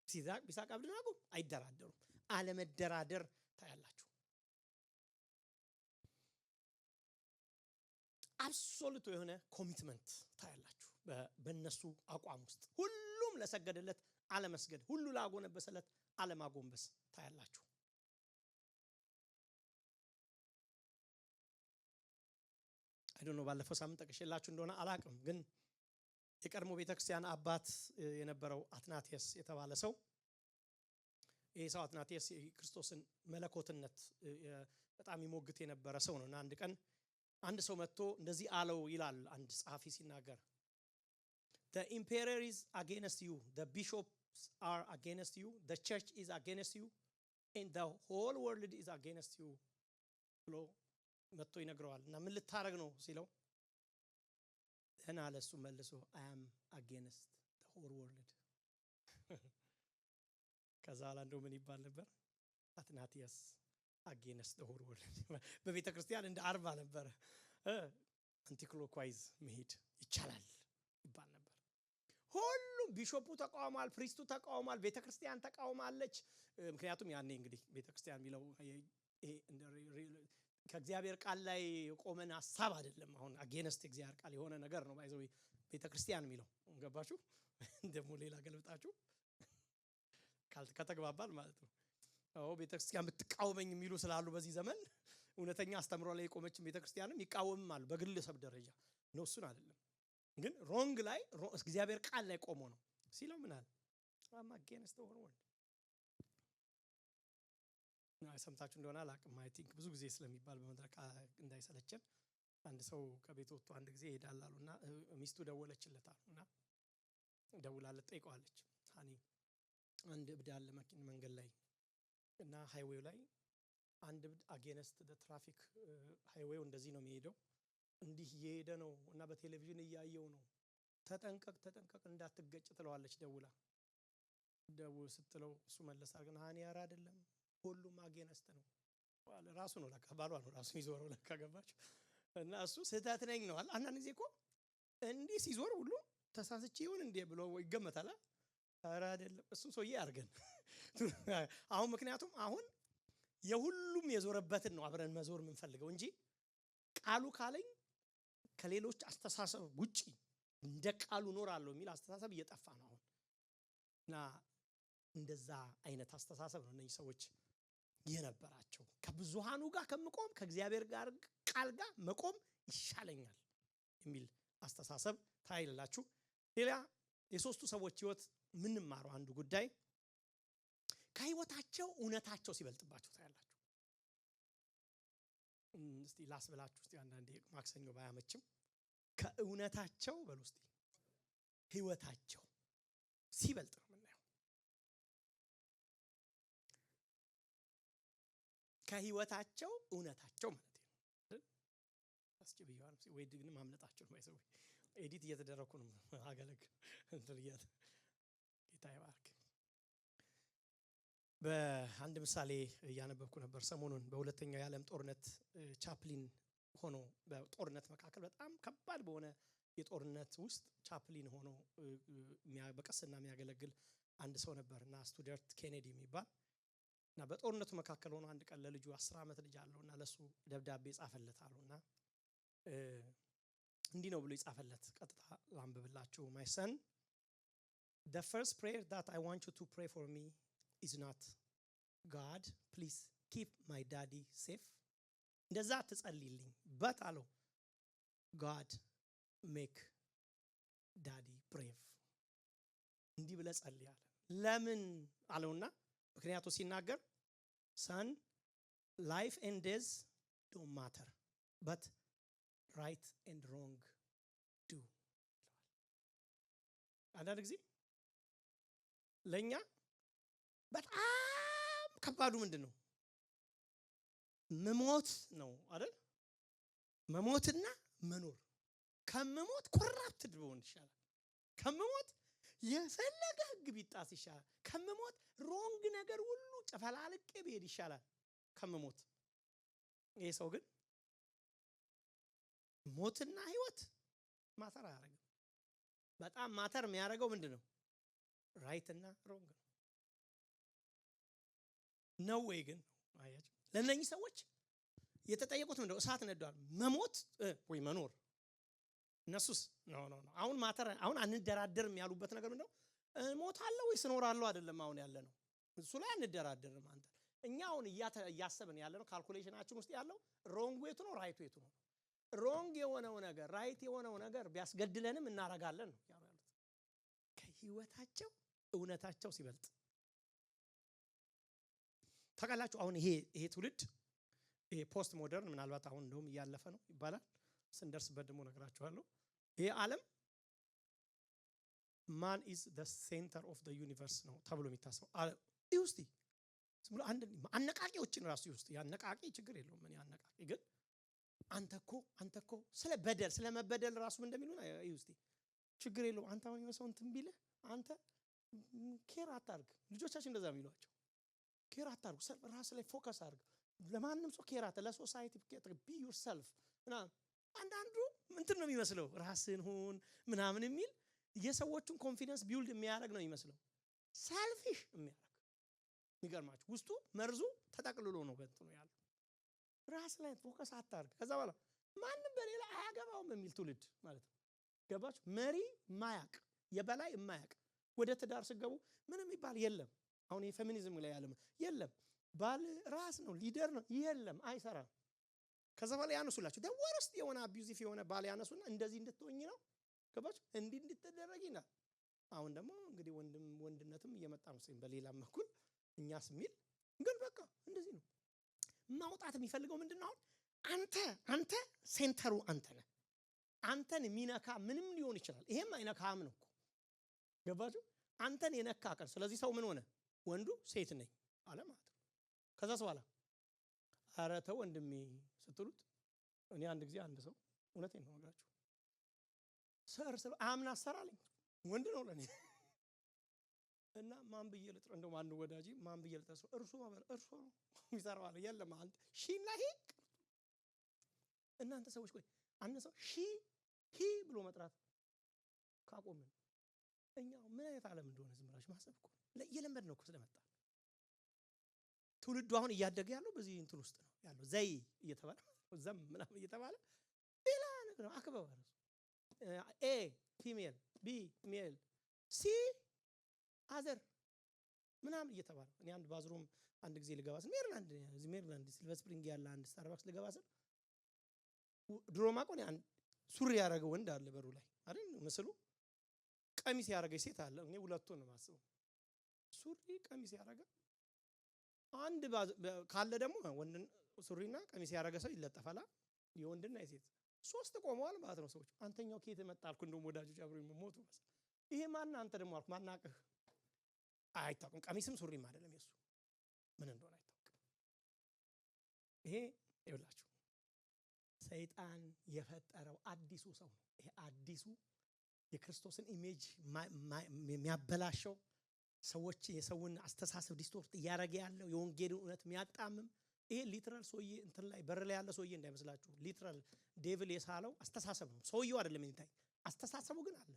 ሲዛቅ ቢሳቅ አብደናጎ አይደራደሩም። አለመደራደር ታያላችሁ። አብሶሉት የሆነ ኮሚትመንት ታያላችሁ በእነሱ አቋም ውስጥ። ሁሉም ለሰገደለት አለመስገድ፣ ሁሉ ላጎነበሰለት አለማጎንበስ ታያላችሁ። አይዶን ነው ባለፈው ሳምንት ጠቅሼላችሁ እንደሆነ አላቅም፣ ግን የቀድሞ ቤተክርስቲያን አባት የነበረው አትናቴስ የተባለ ሰው፣ ይህ ሰው አትናቴስ የክርስቶስን መለኮትነት በጣም ይሞግት የነበረ ሰው ነው። እና አንድ ቀን አንድ ሰው መጥቶ እንደዚህ አለው ይላል አንድ ጸሐፊ ሲናገር፣ the emperor is against you, the bishops are against you, the church is against you, and the whole world is against you ብሎ መጥቶ ይነግረዋል። እና ምን ልታረግ ነው ሲለው እና ለሱ መልሶ I am against the whole world ከዛ አላንዶ ምን ይባል ነበር? አትናቴስ against the whole world በቤተ ክርስቲያን እንደ አርባ ነበር አንቲክሎኳይዝ መሄድ ይቻላል ይባል ነበር። ሁሉም ቢሾፑ ተቃውሟል፣ ፕሪስቱ ተቃውሟል፣ ቤተ ክርስቲያን ተቃውማለች። ምክንያቱም ያኔ እንግዲህ ቤተ ክርስቲያን የሚለው ይሄ ከእግዚአብሔር ቃል ላይ ቆመን ሐሳብ አይደለም። አሁን አጌንስት እግዚአብሔር ቃል የሆነ ነገር ነው ባይዘው ቤተ ክርስቲያን የሚለው ገባችሁ? ደግሞ ሌላ ገልብጣችሁ ከተግባባል ማለት ነው። ቤተ ክርስቲያን ብትቃወመኝ የሚሉ ስላሉ በዚህ ዘመን እውነተኛ አስተምሮ ላይ የቆመችን ቤተ ክርስቲያንም ይቃወማሉ በግለሰብ ደረጃ ነው። እሱን አይደለም ግን ሮንግ ላይ እግዚአብሔር ቃል ላይ ቆሞ ነው ሲለው ምን አለ? አማጌንስት ሆነ ወንድ ሰምታችሁ እንደሆነ አላቅም። አይ ቲንክ ብዙ ጊዜ ስለሚባል በመድረክ እንዳይሰለቸን አንድ ሰው ከቤት ወጥቶ አንድ ጊዜ ይሄዳል አሉና ሚስቱ ደወለችለት አሉና ደውላለት ጠይቀዋለች። ሃኒ አንድ እብድ አለ መንገድ ላይ እና ሃይዌው ላይ አንድ እብድ አጌንስት ትራፊክ ሃይዌው እንደዚህ ነው የሚሄደው፣ እንዲህ እየሄደ ነው እና በቴሌቪዥን እያየው ነው፣ ተጠንቀቅ ተጠንቀቅ እንዳትገጭ ትለዋለች ደውላ። ደውል ስትለው እሱ መለስ አርገና ሃኒ ያራ አይደለም ሁሉም አጌንስት ነው ባለ ራሱ ነው ለካ ባሏ ነው ራሱ ይዞረው ለካ ገባችሁ? እና እሱ ስህተት ነኝ ነው አለ። አንዳንድ ጊዜ እኮ እንዲህ ሲዞር ሁሉ ተሳስቼ ይሁን እንዴ ብሎ ይገመታል። ኧረ አይደለም እሱ ሰውዬ አርገን አሁን ምክንያቱም አሁን የሁሉም የዞረበትን ነው አብረን መዞር የምንፈልገው እንጂ ቃሉ ካለኝ ከሌሎች አስተሳሰብ ውጪ እንደ ቃሉ ኖራለሁ የሚል አስተሳሰብ እየጠፋ ነው አሁን። እና እንደዛ አይነት አስተሳሰብ ነው እነዚህ ሰዎች የነበራቸው። ከብዙሃኑ ጋር ከመቆም ከእግዚአብሔር ጋር ቃል ጋር መቆም ይሻለኛል የሚል አስተሳሰብ ታይላላችሁ። ሌላ የሶስቱ ሰዎች ህይወት ምን ማሩ አንዱ ጉዳይ ከህይወታቸው እውነታቸው ሲበልጥባቸው ታያላችሁ። እስቲ ላስብላችሁ እስቲ አንዳንዴ ማክሰኞ ባያመችም ከእውነታቸው በሉ እስቲ ህይወታቸው ሲበልጥ ነው የምናየው። ከህይወታቸው እውነታቸው ማለት ነው። አስጭብያው ወይ ግን ማምለጣቸው ነው አይሰው ኤዲት እየተደረኩ ነው አገለግ እንትልያት ጌታ ይባርክ። በአንድ ምሳሌ እያነበብኩ ነበር ሰሞኑን። በሁለተኛው የዓለም ጦርነት ቻፕሊን ሆኖ በጦርነት መካከል በጣም ከባድ በሆነ የጦርነት ውስጥ ቻፕሊን ሆኖ በቀስና የሚያገለግል አንድ ሰው ነበርና ስቱደርት ኬኔዲ የሚባል እና በጦርነቱ መካከል ሆኖ አንድ ቀን ለልጁ 10 ዓመት ልጅ አለውና ለሱ ደብዳቤ ጻፈለታሉና እንዲህ ነው ብሎ ይጻፈለት። ቀጥታ ላንብብላችሁ። my son, the first prayer that I want you to pray for me is not God please keep my daddy safe, እንደዛ ትጸልይልኝ but አለው God make daddy brave። እንዲህ ብለህ ጸልያለህ። ለምን አለውና ምክንያቱ ሲናገር son life and death don't matter but right and wrong do። አንዳንድ ጊዜ ለኛ በጣም ከባዱ ምንድነው? መሞት ነው አይደል? መሞትና መኖር። ከመሞት ኮራፕትድ ብሆን ይሻላል። ከመሞት የፈለገ ህግ ቢጣስ ይሻላል ከመሞት። ሮንግ ነገር ሁሉ ጨፈላልቄ ብሄድ ይሻላል ከመሞት። ይሄ ሰው ግን ሞትና ህይወት ማተር አያደርግም። በጣም ማተር የሚያደርገው ምንድነው? ራይት እና ሮንግ ነው ወይ? ግን አያችሁ ለእነኚህ ሰዎች የተጠየቁት ምንድነው? እሳት ነዷል፣ መሞት ወይ መኖር። እነሱስ ኖ አሁን ማተር አሁን አንደራደርም ያሉበት ነገር ምንድነው? ሞታለሁ ወይስ እኖራለሁ አይደለም አሁን ያለ ነው። እሱ ላይ አንደራደርም። አንተ እኛ አሁን እያሰብን ያለ ነው ካልኩሌሽናችን ውስጥ ያለው ሮንግ ዌቱ ነው ራይት ዌቱ ነው። ሮንግ የሆነው ነገር ራይት የሆነው ነገር ቢያስገድለንም እናረጋለን ነው ያሉት። ከህይወታቸው እውነታቸው ሲበልጥ ታውቃላችሁ። አሁን ይሄ ትውልድ ይሄ ፖስት ሞደርን ምናልባት አሁን እንደውም እያለፈ ነው ይባላል። ስንደርስበት ደግሞ ነግራችኋለሁ። ይሄ ዓለም ማን ኢዝ ዘ ሴንተር ኦፍ ዘ ዩኒቨርስ ነው ተብሎ የሚታሰበው። ይውስቲ ዝም ብሎ አንድ አነቃቂዎችን ራሱ ይውስቲ ያነቃቂ ችግር የለውም። ምን ያነቃቂ ግን አንተኮ ስለ በደል ስለ መበደል ራሱ እንደሚሉና ይውስቲ ችግር የለውም። አንተ አሁን የሰው እንትን ቢልህ አንተ ኬር አታርግ። ልጆቻችን እንደዛ የሚሏቸው ኬር አታርግ፣ ራስ ላይ ፎከስ አድርግ። ለማንም ሰው ኬር አታርግ፣ ለሶሳይቲ ቢ ዩርሰልፍ ምናምን። አንዳንዱ እንትን ነው የሚመስለው ራስን ሁን ምናምን የሚል የሰዎቹን ኮንፊደንስ ቢውልድ የሚያደርግ ነው የሚመስለው። ሰልፊሽ የሚያደርግ የሚገርማችሁ ውስጡ መርዙ ተጠቅልሎ ነው በእንትኑ ያለው። ራስ ላይ ፎከስ አታርግ። ከዛ በኋላ ማንም በሌላ አያገባውም የሚል ትውልድ ማለት ነው። ገባችሁ? መሪ ማያቅ የበላይ የማያቅ ወደ ትዳር ስገቡ ምንም ይባል የለም። አሁን የፌሚኒዝም ላይ ያለ የለም። ባል ራስ ነው ሊደር ነው የለም፣ አይሰራም። ከዛ በኋላ ያነሱላችሁ ደወርስት የሆነ አቢዩዚቭ የሆነ ባል ያነሱና እንደዚህ እንድትሆኝ ነው ገባችሁ? እንድትደረጊና አሁን ደግሞ እንግዲህ ወንድነትም እየመጣ ነው በሌላም በኩል እኛስ የሚል ግን በቃ እንደዚህ ነው። ማውጣት የሚፈልገው ምንድነው? አንተ ሴንተሩ አንተ ነህ። አንተን የሚነካ ምንም ሊሆን ይችላል። ይሄም አይነካም ነው እኮ ገባችሁ? አንተን የነካ ቀን ስለዚህ ሰው ምን ሆነ? ወንዱ ሴት ነኝ አለ ማለት ነው። ከዛ በኋላ ኧረ ተው ወንድሜ ስትሉት እኔ አንድ ጊዜ አንድ ሰው እውነቴን ነው ነግራችሁ ሰር አምና አሰራለኝ ወንድ ነው ለኔ እና ማን ብዬ ልጥራ እንደው ማን ወዳጂ ማን ብዬ ልጥራ እርሱ ይሰራው አለ የለም አንተ ሺና ሂ እናንተ ሰዎች ቆይ አንተ ሰው ሂ ብሎ መጥራት ካቆምን እኛ ምን አይነት ዓለም እንደሆነ ዝም ብላችሁ ማሰብ እኮ ለየለመድ ነው እኮ ስለመጣ ትውልዱ አሁን እያደገ ያለው በዚህ እንትን ውስጥ ነው ያለው። ዘይ እየተባለ ዘም ምናምን እየተባለ ሌላ ነገር ነው። አክበው ኤ ፊሜል ቢ ሜል ሲ አዘር ምናምን እየተባለ እኔ አንድ ባዝሩም አንድ ጊዜ ልገባ ስል ሜሪላንድ ሲልቨር ስፕሪንግ ያለ አንድ ስታርባክስ ልገባ ስል ድሮ ማቆን አንድ ሱሪ ያደረገ ወንድ አለ በሩ ላይ አይደል ምስሉ ቀሚስ ያደረገ ሴት አለ። እኔ ሁለቱን ነው ማስበው ሱሪ ቀሚስ ያደረገ አንድ ካለ ደግሞ ወንድ ሱሪና ቀሚስ ያደረገ ሰው ይለጠፋላ የወንድና የሴት ሶስት ቆመዋል ማለት ነው። ሰዎች አንተኛው ከየት መጣልኩ እንደውም ወዳጆች አብረው ሞቱ መሰል ይሄ ማን አንተ ደግሞ አልኩ ማናቀህ አይታወቅም። ቀሚስም ሱሪም አይደለም የሱ ምን እንደሆነ አይታወቅም። ይሄ ይኸውላችሁ ሰይጣን የፈጠረው አዲሱ ሰው ነው። ይሄ አዲሱ የክርስቶስን ኢሜጅ የሚያበላሸው ሰዎች የሰውን አስተሳሰብ ዲስቶርት እያደረገ ያለው የወንጌልን እውነት የሚያጣምም ይሄ ሊትራል ሰውዬ እንትን ላይ በር ላይ ያለ ሰውዬ እንዳይመስላችሁ ሊትራል ዴቪል የሳለው አስተሳሰብ ነው። ሰውዬው አይደለም የሚታይ አስተሳሰቡ ግን አለ።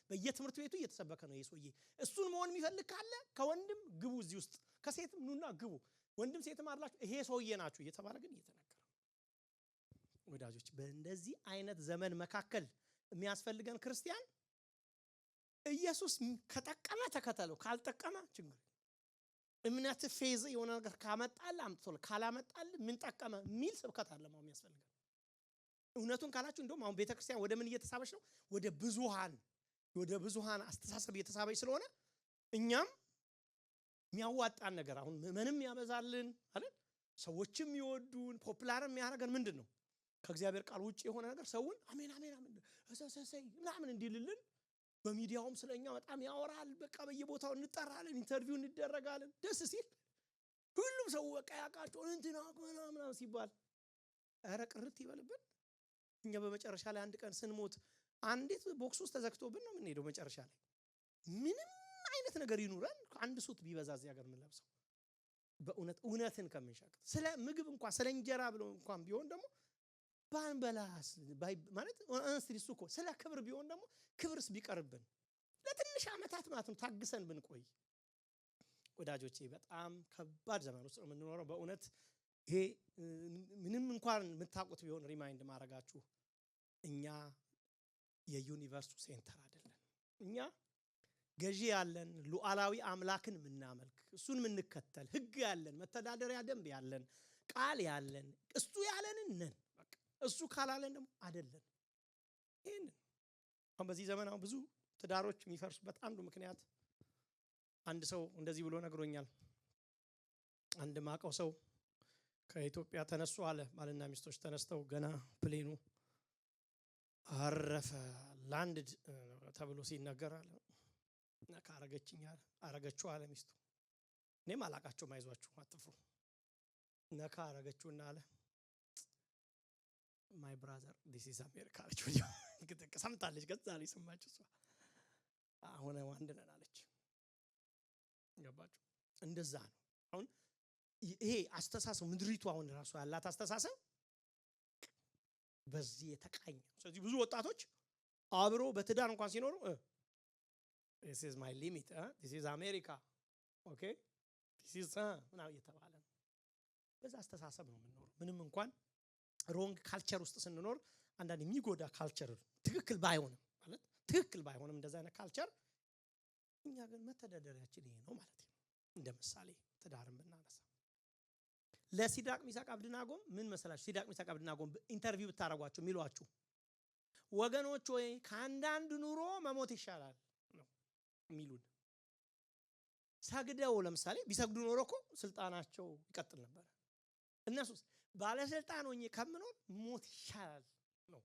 በየትምህርት ቤቱ እየተሰበከ ነው ይሄ ሰውዬ። እሱን መሆን የሚፈልግ ካለ ከወንድም ግቡ እዚህ ውስጥ ከሴትም ኑና ግቡ ወንድም ሴትም አላችሁ ይሄ ሰውዬ ናችሁ እየተባለ ግን እየተነገረ ወዳጆች በእንደዚህ አይነት ዘመን መካከል የሚያስፈልገን ክርስቲያን ኢየሱስ ከጠቀመ ተከተለው ካልጠቀመ ችግር እምነት ፌዝ የሆነ ነገር ካመጣል አምጥቶል ካላመጣል ምን ጠቀመ ሚል ስብከት አለ ማለት የሚያስፈልገን። እውነቱን ካላችሁ እንደውም አሁን ቤተክርስቲያን ወደ ምን እየተሳበች ነው? ወደ ብዙሃን አስተሳሰብ እየተሳበች ስለሆነ እኛም የሚያዋጣን ነገር አሁን ምንም ያበዛልን አይደል? ሰዎችም ይወዱን ፖፑላር የሚያደርገን ምንድነው? ከእግዚአብሔር ቃል ውጪ የሆነ ነገር ሰውን አሜን እሰይ ምናምን እንዲልልን በሚዲያውም ስለኛ በጣም ያወራል። በቃ በየቦታው እንጠራለን፣ ኢንተርቪው እንደረጋለን። ደስ ሲል ሁሉም ሰው በቃ ያቃቸው እንትና ምናምን ሲባል ኧረ ቅርት ይበልብን። እኛ በመጨረሻ ላይ አንድ ቀን ስንሞት አንዲት ቦክስ ውስጥ ተዘግቶብን ነው የምንሄደው መጨረሻ ላይ ምንም አይነት ነገር ይኑረን አንድ ሱት ቢበዛ እዚህ ሀገር ምን ለብሰው በእውነት እውነትን ከምንሸቅጥ ስለ ምግብ እንኳን ስለ እንጀራ ብሎ እንኳን ቢሆን ደግሞ ባንበላስ ማለት አንስተሪ እሱ እኮ ስለ ክብር ቢሆን ደግሞ ክብርስ ቢቀርብን ለትንሽ አመታት ማለት ነው ታግሰን ብንቆይ ወዳጆቼ በጣም ከባድ ዘመን ውስጥ ነው የምንኖረው በእውነት ይሄ ምንም እንኳን የምታውቁት ቢሆን ሪማይንድ ማድረጋችሁ እኛ የዩኒቨርሱ ሴንተር አይደለም እኛ ገዢ ያለን ሉዓላዊ አምላክን ምናመልክ እሱን ምንከተል ህግ ያለን መተዳደሪያ ደንብ ያለን ቃል ያለን እሱ ያለንን ነን በቃ እሱ ካላለን ደግሞ አይደለም ይሄን አሁን በዚህ ዘመን አሁን ብዙ ትዳሮች የሚፈርሱበት አንዱ ምክንያት አንድ ሰው እንደዚህ ብሎ ነግሮኛል አንድ ማቀው ሰው ከኢትዮጵያ ተነሱ አለ ባልና ሚስቶች ተነስተው ገና ፕሌኑ አረፈ ላንድድ ተብሎ ሲነገር አለ ነካረገችኛል አረገችው አለ ሚስቱ እኔም አላቃቸው ማይዟችሁ አትፍሩ ነካረገችውና አለ ማይ ብራዘር ዲስ ኢዝ አሜሪካ አለችው ሰምታለች ገዛ ላይ ሰማች እሷ አሁን አንድ ነን አለች ገባችሁ እንደዛ ነው አሁን ይሄ አስተሳሰብ ምድሪቱ አሁን ራሱ ያላት አስተሳሰብ በዚህ የተቃኘ ስለዚህ ብዙ ወጣቶች አብሮ በትዳር እንኳን ሲኖሩ this is my limit this is America okay this is ምናምን እየተባለ በዛ አስተሳሰብ ነው የምንኖረው ምንም እንኳን ሮንግ ካልቸር ውስጥ ስንኖር አንዳንድ የሚጎዳ ካልቸር ትክክል ባይሆንም ማለት ትክክል ባይሆንም እንደዛ አይነት ካልቸር እኛ ግን መተዳደሪያችን ይሄ ነው ማለት ነው እንደ ምሳሌ ትዳርን ብናነሳ ለሲድራቅ ሚሳቅ አብደናጎም ምን መሰላችሁ ሲድራቅ ሚሳቅ አብደናጎም ኢንተርቪው ብታረጓቸው የሚሏችሁ ወገኖች ወይ ካንዳንድ ኑሮ መሞት ይሻላል ነው የሚሉን ሰግደው ለምሳሌ ቢሰግዱ ኖሮ እኮ ስልጣናቸው ይቀጥል ነበር እነሱስ ባለስልጣን ሆኜ ከምኖር ሞት ይሻላል ነው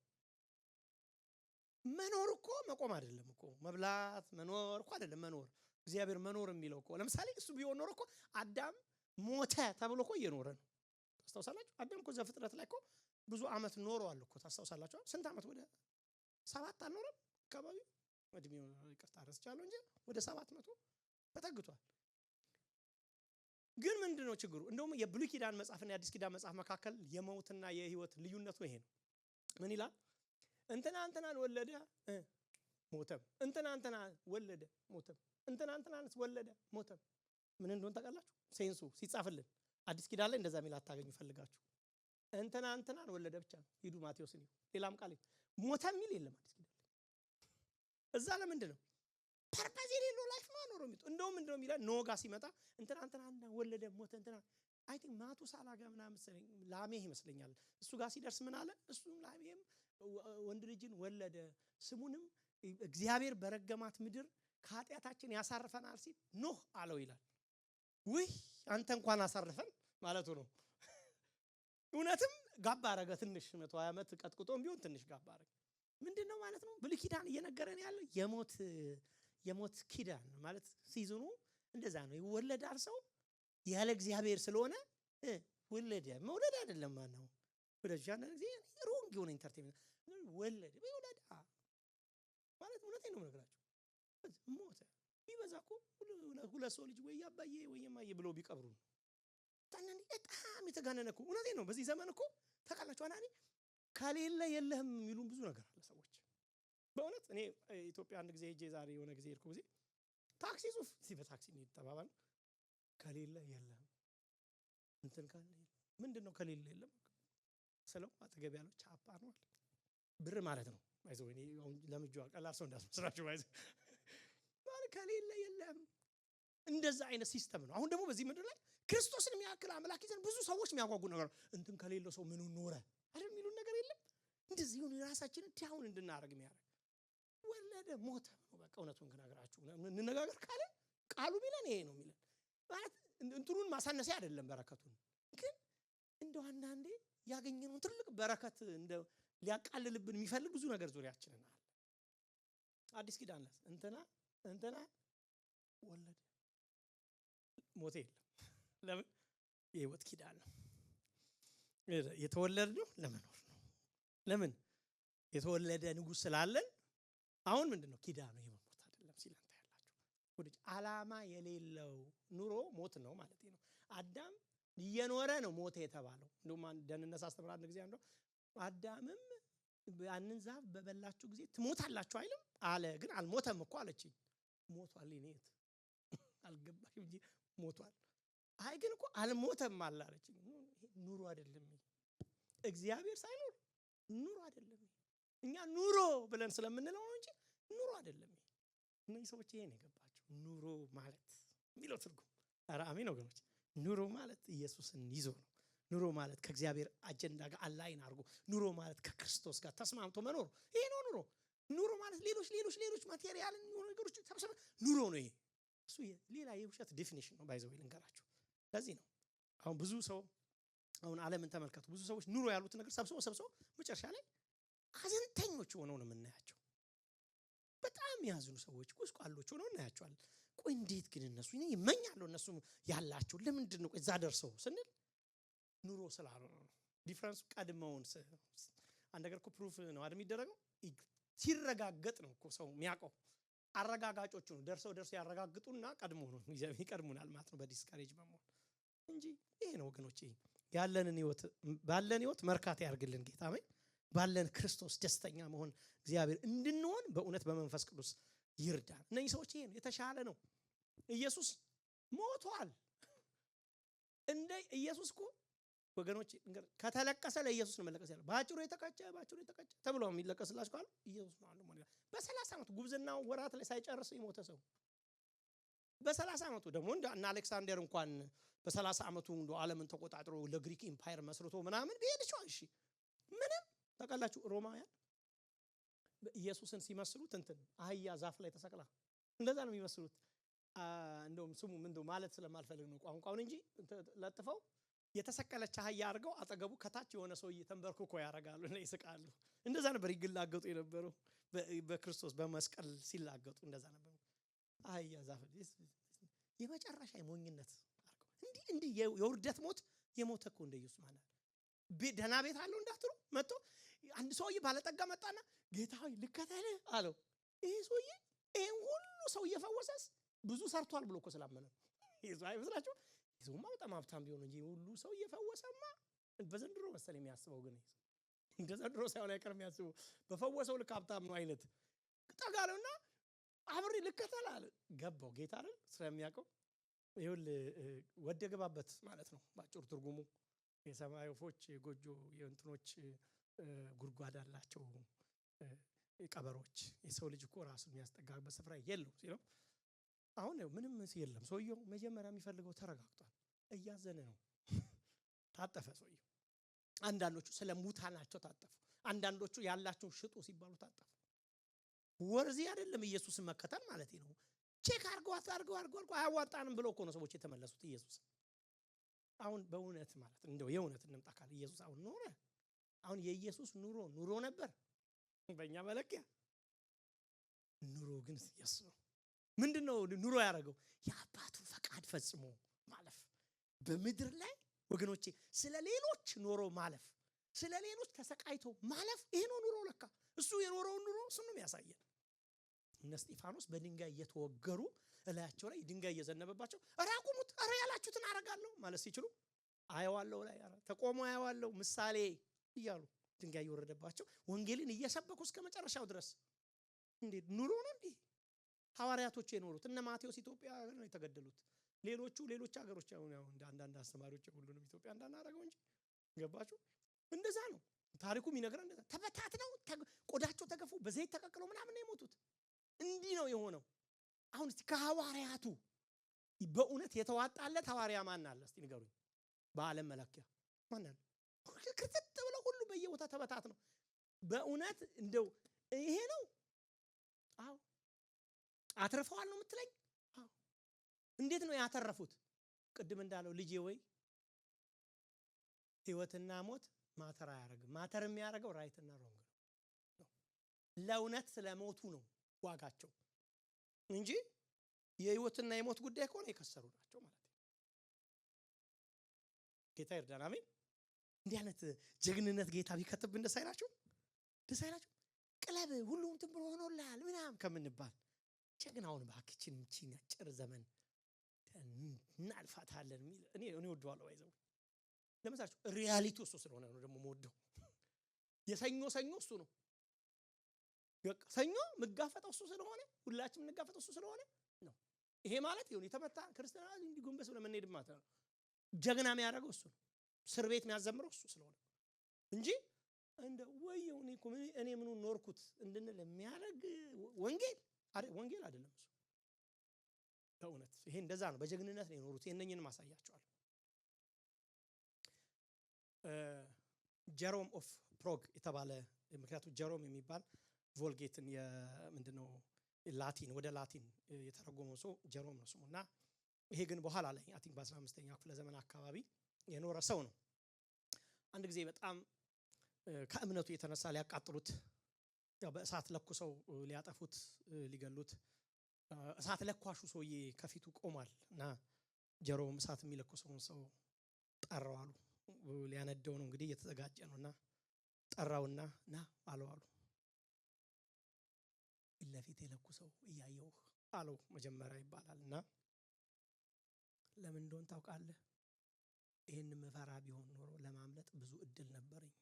መኖር እኮ መቆም አይደለም እኮ መብላት መኖር እኮ አይደለም መኖር እግዚአብሔር መኖር የሚለው እኮ ለምሳሌ እሱ ቢሆን ኖር እኮ አዳም ሞተ ተብሎ እኮ እየኖረ ነው ታስታውሳላችሁ አዳም እኮ ዘፍጥረት ላይ እኮ ብዙ አመት ኖሯል እኮ ታስታውሳላችሁ ስንት አመት ወደ 7 አልኖረም አካባቢ እድሜው ይቅርታ ረስቻለሁ እንጂ ወደ 700 ተጠግቷል ግን ምንድነው ችግሩ እንደውም የብሉይ ኪዳን መጽሐፍና የአዲስ ኪዳን መጽሐፍ መካከል የሞትና የህይወት ልዩነቱ ይሄ ነው ምን ይላል እንትናን ወለደ ሞተም እንትናን ወለደ ሞተም እንትናንስ ወለደ ሞተም ምን እንደሆነ ታውቃላችሁ ሴንሱ ሲጻፍልን አዲስ ኪዳን ላይ እንደዛ ሚል አታገኙ ፈልጋችሁ እንትናን ወለደ ብቻ ሂዱ ማቴዎስን ሌላም ቃል ሞተም ሚል የለም አዲስ ኪዳን እዛ ለምንድን ነው ፐርፐዝ የሌለው ላይፍ ማኖር ነው እንደውም እንደውም ይላል ኖጋ ሲመጣ እንትናን ወለደ ሞተ እንትና አይ ቲንክ ማቱሳላ ጋር ምናምን መሰለኝ ላሜህ ይመስለኛል እሱ ጋር ሲደርስ ምን አለ እሱ ላሜህም ወንድ ልጅን ወለደ ስሙንም እግዚአብሔር በረገማት ምድር ከኃጢአታችን ያሳርፈናል ሲል ኖህ አለው ይላል ውይ አንተ እንኳን አሳርፈን ማለቱ ነው እውነትም ጋባ አረገ ትንሽ 120 ዓመት ቀጥቅጦም ቢሆን ትንሽ ጋባ አረገ ምንድነው ማለት ነው ብሉይ ኪዳን እየነገረን ያለው የሞት ኪዳን ማለት ሲዝኑ እንደዛ ነው ይወለዳል ሰው ያለ እግዚአብሔር ስለሆነ ወለደ መውለድ አይደለም ማነው ወደጃና ጊዜ ሮንግ የሆነ ኢንተርቴይንመንት ወለደ ወለዳ ማለት እውነቴን ነው የምነግራችሁ ሞተ ቢበዛኩ ሁለት ሰው ልጅ ወይ ያባዬ ወይ የማዬ ብሎ ቢቀብሩ ታናኒ በጣም የተጋነነኩ እውነቴን ነው በዚህ ዘመን እኮ ተቃላችሁ አናኒ ከሌለ የለህም የሚሉን ብዙ ነገር አለ ሰዎች በእውነት እኔ ኢትዮጵያ አንድ ጊዜ ሄጄ ዛሬ የሆነ ጊዜ ሄድኩ ጊዜ ታክሲ ጹፍ ሲበታክሲ ነው ተባባል ከሌለ የለህም እንትን ካለ ምንድነው ከሌለ የለም ስለው አጠገብ ያለው ቻፓ ነው ብር ማለት ነው አይዞህ እኔ አሁን ለምጆ ቀላል ሰው እንዳስመስላችሁ አይዞህ ማለት ከሌለ የለም እንደዛ አይነት ሲስተም ነው አሁን ደግሞ በዚህ ምድር ላይ ክርስቶስን የሚያክል አምላክ ይዘን ብዙ ሰዎች የሚያጓጉ ነገር እንትን ከሌለ ሰው ምን ኖረ አይደል የሚሉን ነገር የለም እንደዚህ ነው ራሳችንን ዳውን እንድናረግ የሚያረግ ወለደ ሞተ ነው በቃ እውነቱን ከነገራችሁ እንነጋገር ካለ ቃሉ ቢለን ይሄ ነው የሚለን ማለት እንትኑን ማሳነስ አይደለም በረከቱን ግን እንደው አንዳንዴ ያገኘነው ትልቅ በረከት እንደ ሊያቃልልብን የሚፈልግ ብዙ ነገር ዙሪያችንን አለ አዲስ ኪዳን ላይ እንትና ወለደ ሞተ የለም ለምን የህይወት ኪዳን ነው የተወለድነው ለመኖር ነው ለምን የተወለደ ንጉስ ስላለን አሁን ምንድነው ኪዳኑ የመሞት አይደለም ሲል አንተ ያላችሁ ወደ ዓላማ የሌለው ኑሮ ሞት ነው ማለት ነው። አዳም እየኖረ ነው ሞት የተባለው። እንደውም ደህንነት አስተምራ አንድ ጊዜ አንዱ አዳምም ያንን ዛፍ በበላችሁ ጊዜ ትሞታላችሁ አይልም አለ። ግን አልሞተም እኮ አለችኝ። ሞቷል ይኔት አልገባሽ እንጂ ሞቷል። አይ ግን እኮ አልሞተም አላለችኝ። ኑሮ አይደለም እግዚአብሔር ሳይኖር ኑሮ አይደለም። እኛ ኑሮ ብለን ስለምንለው ነው እንጂ ኑሮ አይደለም። እነዚህ ሰዎች ይሄን የገባቸው ኑሮ ማለት የሚለው ትርጉም ኧረ አሜን ወገኖች። ኑሮ ማለት ኢየሱስን ይዞ ነው። ኑሮ ማለት ከእግዚአብሔር አጀንዳ ጋር አላይን አድርጎ፣ ኑሮ ማለት ከክርስቶስ ጋር ተስማምቶ መኖር። ይሄ ነው ኑሮ። ኑሮ ማለት ሌሎች ማቴሪያል ነገሮች ተሰብስበ ኑሮ ነው። ይሄ እሱ ሌላ የውሸት ዴፊኒሽን ነው። ባይዘው ልንገራችሁ። ለዚህ ነው አሁን ብዙ ሰው አሁን ዓለምን ተመልከቱ። ብዙ ሰዎች ኑሮ ያሉት ነገር ሰብስበው መጨረሻ ላይ ሀዘንተኞች ሆነው ነው የምናያቸው። በጣም ያዝኑ ሰዎች ቁስቋሎች ሆነው እናያቸዋለን። ቆይ እንዴት ግን እነሱ ይመኛሉ እነሱ ያላቸው ለምንድን ነው እዛ ደርሰው ስንል ኑሮ ስላልሆነ ነው። ዲፍረንሱ ቀድመውን አንድ ነገር እኮ ፕሩፍ ነው አይደል የሚደረገው ሲረጋገጥ ነው እኮ ሰው የሚያውቀው። አረጋጋጮቹ ነው ደርሰው ያረጋግጡና ቀድሞ ነው ይቀድሙናል ማለት ነው በዲስካሬጅ መሞት እንጂ። ይሄ ነው ወገኖቼ ያለንን ባለን ህይወት መርካት ያርግልን ጌታ። አሜን። ባለን ክርስቶስ ደስተኛ መሆን እግዚአብሔር እንድንሆን በእውነት በመንፈስ ቅዱስ ይርዳን። እነዚህ ሰዎች ይሄን የተሻለ ነው። ኢየሱስ ሞቷል። እንደ ኢየሱስ እኮ ወገኖች ከተለቀሰ ለኢየሱስ ነው መለቀስ ያለው። ባጭሩ የተቀጨ ተብሎ የሚለቀስላችሁ ካሉ ኢየሱስ ነው አሉ ማለት። በ30 ዓመቱ ጉብዝናው ወራት ላይ ሳይጨርስ የሞተ ሰው በ30 ዓመቱ ደግሞ እና አሌክሳንደር እንኳን በ30 ዓመቱ እንደ ዓለምን ተቆጣጥሮ ለግሪክ ኢምፓየር መስርቶ ምናምን ቢሄድሽው እሺ ምንም ተቀላችሁ። ሮማውያን ኢየሱስን ሲመስሉት አህያ ዛፍ ላይ ተሰቅላ እንደዛ ነው የሚመስሉት። እንደውም ስሙ ምንድነው ማለት ስለማልፈልግ ነው ቋንቋውን እንጂ ለጥፈው የተሰቀለች አህያ አድርገው አጠገቡ ከታች የሆነ ሰውዬ ተንበርክኮ ያረጋሉ እና ይስቃሉ። እንደዛ ነበር ይግላገጡ የነበረው በክርስቶስ በመስቀል ሲላገጡ እንደዛ ነበር። አህያ ዛፍ የመጨረሻ የሞኝነት አድርገው እንዲህ የውርደት ሞት የሞተ እኮ እንደ ኢየሱስ ማለት ደህና ቤት አለው እንዳትሉ መጥቶ አንድ ሰውዬ ባለጠጋ መጣና ጌታ ሆይ ልከተልህ አለው። ይሄ ሰውዬ ይሄን ሁሉ ሰው እየፈወሰስ ብዙ ሰርቷል ብሎ እኮ ስላመነ ይዞ አይመስላችሁ? ይዞማ በጣም ሀብታም ቢሆን እንጂ ሁሉ ሰው እየፈወሰማ በዘንድሮ መሰለኝ የሚያስበው። ግን እንደ ዘንድሮ ሳይሆን አይቀር የሚያስበው በፈወሰው ልክ ሀብታም ነው አይነት ጠጋለውና አብሬ ልከተል አለ። ገባው ጌታ አይደል ስለሚያውቀው ይኸውልህ ወደ ገባበት ማለት ነው ባጭሩ ትርጉሙ። የሰማይ ወፎች ጎጆ የእንትኖች ጉድጓድ አላቸው ቀበሮች፣ የሰው ልጅ እኮ ራሱ የሚያስጠጋበት ስፍራ የለው ሲለው አሁን ምንም የለም። ሰውየው መጀመሪያ የሚፈልገው ተረጋግቷል። እያዘነ ነው። ታጠፈ ሰውየው። አንዳንዶቹ ስለ ሙታናቸው ታጠፉ። አንዳንዶቹ ያላቸው ሽጡ ሲባሉ ታጠፉ። ወርዚ አይደለም ኢየሱስን መከተል ማለት ነው። ቼክ አርገው አያዋጣንም ብሎ እኮ ነው ሰዎች የተመለሱት ኢየሱስ። አሁን በእውነት ማለት እንደው የእውነት እንምጣ ካለ ኢየሱስ አሁን ኖረ። አሁን የኢየሱስ ኑሮ ነበር በእኛ መለኪያ። ኑሮ ግን ኢየሱስ ነው። ምንድነው ኑሮ ያደረገው? የአባቱ ፈቃድ ፈጽሞ ማለፍ በምድር ላይ ወገኖቼ። ስለ ሌሎች ኖሮ ማለፍ፣ ስለ ሌሎች ተሰቃይቶ ማለፍ፣ ይሄ ነው ኑሮ ለካ። እሱ የኖረውን ኑሮ እሱ ነው የሚያሳየን። እነ እስጢፋኖስ በድንጋይ እየተወገሩ እላያቸው ላይ ድንጋይ እየዘነበባቸው ኧረ አቁሙት፣ ኧረ ያላችሁትን አረጋለሁ ማለት ሲችሉ አየዋለሁ ላይ ተቆሞ አየዋለሁ ምሳሌ እያሉ ድንጋይ እየወረደባቸው ወንጌልን እየሰበኩ እስከ መጨረሻው ድረስ እንዴት ኑሮ ነው እንዴ! ሐዋርያቶች የኖሩት እነ ማቴዎስ ኢትዮጵያ ነው የተገደሉት። ሌሎች ሀገሮች ያው እንደ አንዳንድ አስተማሪዎች ሁሉንም ኢትዮጵያ እንዳናረገው እንጂ ገባችሁ? እንደዛ ነው ታሪኩ የሚነግረን። እንደዛ ተበታትነው ቆዳቸው ተገፉ በዘይት ተቀቅለው ምናምን ነው የሞቱት። እንዲህ ነው የሆነው። አሁን እስቲ ከሐዋርያቱ በእውነት የተዋጣለት ሐዋርያ ማን አለ እስቲ ንገሩኝ። በዓለም መለኪያ ማን አለ? ክትት ብለው ሁሉ በየቦታ ተበታትነው በእውነት እንደው ይሄ ነው። አዎ አትርፈዋል ነው የምትለኝ? አዎ። እንዴት ነው ያተረፉት? ቅድም እንዳለው ልጄ ወይ ህይወትና ሞት ማተር አያረግም። ማተር የሚያረገው ራይትና ሮንግ ነው። ለእውነት ስለሞቱ ነው ዋጋቸው እንጂ የህይወትና የሞት ጉዳይ ከሆነ የከሰሩ ናቸው ማለት ነው። ጌታ ይርዳን። አሜን። እንዲህ አይነት ጀግንነት ጌታ ቢከትብን ደስ አይላችሁ? ቅለብ ሁሉም ትምሮ ሆኖላል ምናምን ከምንባል ጀግናውን ባክችን ምቺን ያጭር ዘመን እናልፋታለን የሚል እኔ ወደዋለሁ። አይዘው ለምሳሌ ሪያሊቲ እሱ ስለሆነ ነው ደግሞ የምወደው። የሰኞ እሱ ነው። ሰኞ መጋፈጠው እሱ ስለሆነ ሁላችንም እንጋፈጠው እሱ ስለሆነ ነው። ይሄ ማለት ይሁን የተመታ ክርስቲያና እንዲህ ጎንበስ ብለን የምንሄድ ማለት ነው። ጀግና የሚያደርገው እሱ ነው። እስር ቤት የሚያዘምረው እሱ ስለሆነ እንጂ እንደ ወየው እኔ ምኑን ኖርኩት እንድንል የሚያደርግ ወንጌል አይደለም እሱ። በእውነት ይሄ እንደዛ ነው። በጀግንነት ነው የኖሩት። የነኝን ማሳያቸዋል። ጀሮም ኦፍ ፕሮግ የተባለ ምክንያቱም ጀሮም የሚባል ቮልጌትን ምንድነው ላቲን ወደ ላቲን የተረጎመው ሰው ጀሮም ነው ስሙና ይሄ ግን በኋላ ላይ አይ ቲንክ በ15ኛው ክፍለ ዘመን አካባቢ የኖረ ሰው ነው። አንድ ጊዜ በጣም ከእምነቱ የተነሳ ሊያቃጥሉት ያው በእሳት ለኩሰው ሊያጠፉት ሊገሉት እሳት ለኳሹ ሰውዬ ከፊቱ ቆሟል እና ጀሮም እሳት የሚለኩሰውን ሰው ጠራዋሉ። ሊያነደው ነው እንግዲህ እየተዘጋጀ ነውና ጠራውና ና አለው። ለፊት የለኩሰው እያየው አለው መጀመሪያ ይባላልና ለምን እንደሆነ ታውቃለህ? ይሄን መፈራ ቢሆን ኖሮ ለማምለጥ ብዙ እድል ነበርኝ።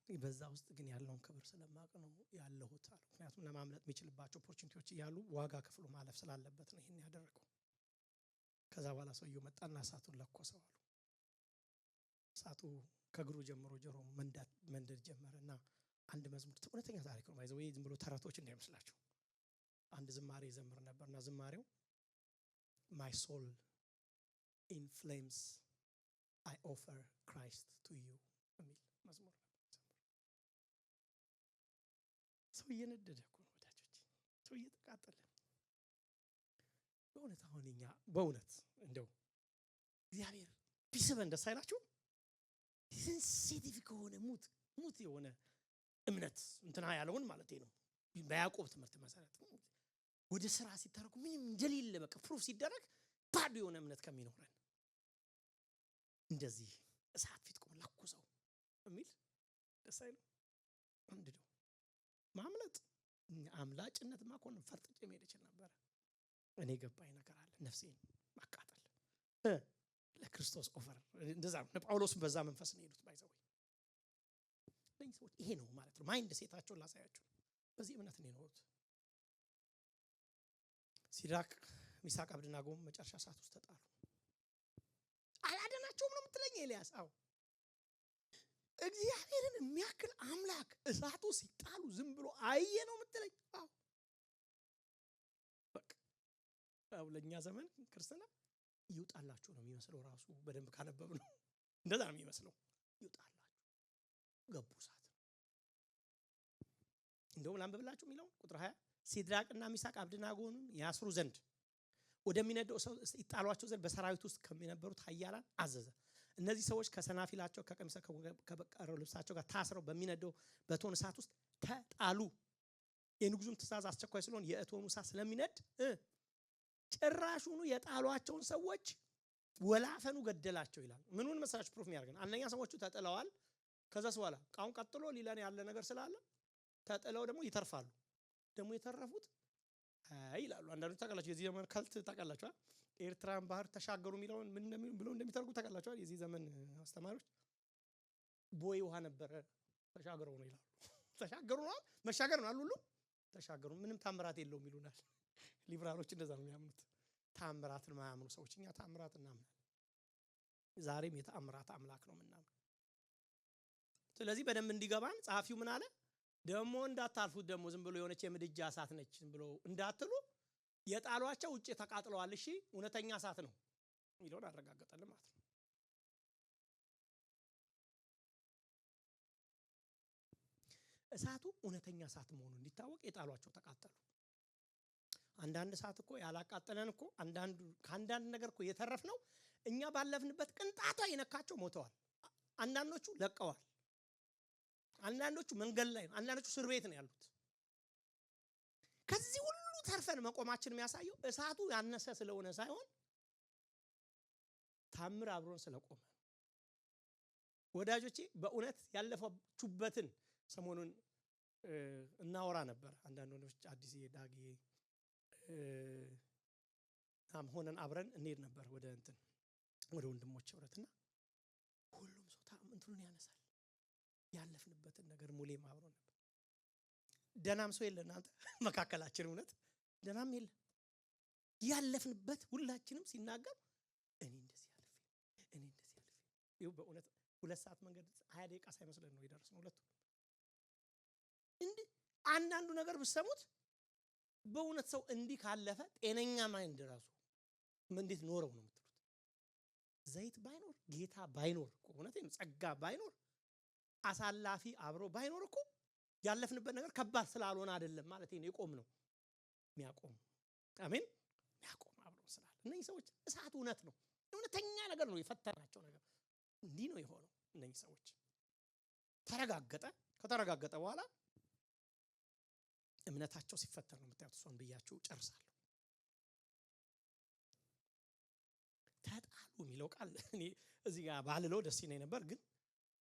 በዛ ውስጥ ግን ያለውን ክብር ስለማቅ ነው ያለሁት አለው። ምክንያቱም ለማምለጥ የሚችልባቸው ኦፖርቹኒቲዎች እያሉ ዋጋ ከፍሎ ማለፍ ስላለበት ነው ይሄን ያደረገው። ከዛ በኋላ ሰውየው መጣና እሳቱን ለኮሰው አሉ። እሳቱ ከእግሩ ጀምሮ ጀሮም መንደድ ጀመረና አንድ መዝሙር እውነተኛ ታሪክ ነው ባይዘው ዝም ብሎ ተረቶች እንዳይመስላችሁ። አንድ ዝማሬ ዘምር ነበርና ዝማሬው my soul in flames I offer Christ to you የሚል መዝሙር ነበር። ሰው እየነደደ እኮ ነው ወዳጆች፣ ሰው እየተቃጠለ በእውነት። አሁን እኛ በእውነት እንደው እግዚአብሔር ቢስበን ደስ አይላችሁ? ሴንሲቲቭ ከሆነ ሙት የሆነ እምነት እንትና ያለውን ማለት ነው በያዕቆብ ትምህርት መሰረት ወደ ስራ ሲታረቁ ምንም እንደሌለ በቃ ፕሩፍ ሲደረግ ባዶ የሆነ እምነት ከሚኖረን እንደዚህ እሳት ፊት ቆም ለኩሰው የሚል ደስ አይልም? አንድ ነው ማምለጥ አምላጭነት ማኮን ፈርጥጬ መሄድ ይችላል ነበር። እኔ ገባኝ ነገር አለ ነፍሴን ማቃጠል ለክርስቶስ ኦፈር እንደዛ ነው። ጳውሎስም በዛ መንፈስ ነው ሄዱት ባይዘው ለኝ ሰዎች ይሄ ነው ማለት ነው። ማይንድ ሴታቸውን ላሳያችሁ በዚህ እምነት ነው የኖሩት። ሲድራቅ ሚሳቅ አብደናጎም መጨረሻ ሰዓት ውስጥ ተጣሉ። አላደናቸውም ነው የምትለኝ ኤልያስ? አዎ እግዚአብሔርን የሚያክል አምላክ እሳቱ ሲጣሉ ዝም ብሎ አየ ነው የምትለኝ? አዎ በቃ ለኛ ዘመን ክርስትና ይውጣላችሁ ነው የሚመስለው። ራሱ በደንብ ካነበብ ነው እንደዛ ነው የሚመስለው። ይውጣላችሁ ገቡ እሳት። እንደውም ላንብብላችሁ የሚለው ቁጥር 20 ሲድራቅና ሚሳቅ አብደናጎን ያስሩ ዘንድ ወደሚነደው ሰው ይጣሏቸው ዘንድ በሰራዊት ውስጥ ከሚነበሩት ኃያላን አዘዘ። እነዚህ ሰዎች ከሰናፊላቸው ከቀሚሳቸው ከበቀለው ልብሳቸው ጋር ታስረው በሚነደው በእቶን እሳት ውስጥ ተጣሉ። የንጉሡም ትእዛዝ አስቸኳይ ስለሆነ የእቶኑ እሳት ስለሚነድ ጭራሹኑ የጣሏቸውን ሰዎች ወላፈኑ ገደላቸው ይላል። ምኑን መሰላችሁ ፕሩፍ የሚያደርገን? አንደኛ ሰዎቹ ተጥለዋል። ከዛስ በኋላ ቃውን ቀጥሎ ሊለን ያለ ነገር ስላለ ተጥለው ደግሞ ይተርፋሉ። ደግሞ የተረፉት ይላሉ አንዳንዶች ታውቃላችሁ። የዚህ ዘመን ከልት ታውቃላችሁ። ኤርትራን ባህር ተሻገሩ የሚለውን ምን እንደሚሉ ብለው እንደሚተርጉ ታውቃላችሁ። የዚህ ዘመን አስተማሪዎች ቦይ ውሃ ነበረ ተሻገሩ ነው ይላሉ። ተሻገሩ ነው መሻገር ነው ሁሉ ተሻገሩ ምንም ታምራት የለውም ይሉናል። ሊብራሎች እንደዛ ነው የሚያምኑት። ታምራትን ማያምኑ ሰዎች እኛ ታምራት እናምናለን። ዛሬም የተአምራት አምላክ ነው የምናምነው። ስለዚህ በደንብ እንዲገባን ጸሐፊው ምን አለ? ደሞ እንዳታልፉት ደሞ ዝም ብሎ የሆነች የምድጃ እሳት ነች ዝም ብሎ እንዳትሉ የጣሏቸው ውጪ ተቃጥለዋል። እሺ እውነተኛ እሳት ነው የሚለውን አረጋገጠልን ማለት ነው። እሳቱ እውነተኛ እሳት መሆኑን እንዲታወቅ የጣሏቸው ተቃጠሉ። አንዳንድ እሳት እኮ ያላቃጠለን እኮ ከአንዳንድ ነገር እኮ የተረፍነው እኛ ባለፍንበት ቅንጣቷ የነካቸው ሞተዋል። አንዳንዶቹ ለቀዋል። አንዳንዶቹ መንገድ ላይ ነው። አንዳንዶቹ እስር ቤት ነው ያሉት። ከዚህ ሁሉ ተርፈን መቆማችን የሚያሳየው እሳቱ ያነሰ ስለሆነ ሳይሆን ታምር አብሮን ስለቆመ። ወዳጆቼ በእውነት ያለፈችሁበትን ሰሞኑን እናወራ ነበር። አንዳንድ ወንዶች አዲስ ዳጊ ሆነን አብረን እንሄድ ነበር ወደ ወንድሞች ህብረትና ሁሉም ሰው እንትኑን ያነሳል። ያለፍንበትን ነገር ሙሌም አብሮ ነበር። ደናም ሰው የለ እናንተ መካከላችን እውነት ደናም የለ። ያለፍንበት ሁላችንም ሲናገር እኔ እንደዚህ ይኸው በእውነት 2 ሰዓት መንገድ 20 ደቂቃ ሳይመስለን ነው የደረስነው ሁለቱ። አንዳንዱ ነገር ብትሰሙት በእውነት ሰው እንዲህ ካለፈ ጤነኛ ማይንድ ራሱ እንዴት ኖረው ነው የምትሉት? ዘይት ባይኖር ጌታ ባይኖር እውነቴን ጸጋ ባይኖር አሳላፊ አብሮ ባይኖር እኮ ያለፍንበት ነገር ከባድ ስላልሆነ አይደለም ማለት ነው የቆም ነው የሚያቆም። አሜን። የሚያቆም አብሮ ስላለ እነዚህ ሰዎች እሳት እውነት ነው እውነተኛ ነገር ነው የፈተናቸው ነገር እንዲህ ነው የሆነው። እነዚህ ሰዎች ከተረጋገጠ በኋላ እምነታቸው ሲፈተን ነው የምታዩት። እሷን ብያችሁ ጨርሳለሁ። ተጣሉ የሚለው ቃል እኔ እዚህ ጋር ባልለው ደስ ይለኝ ነበር፣ ግን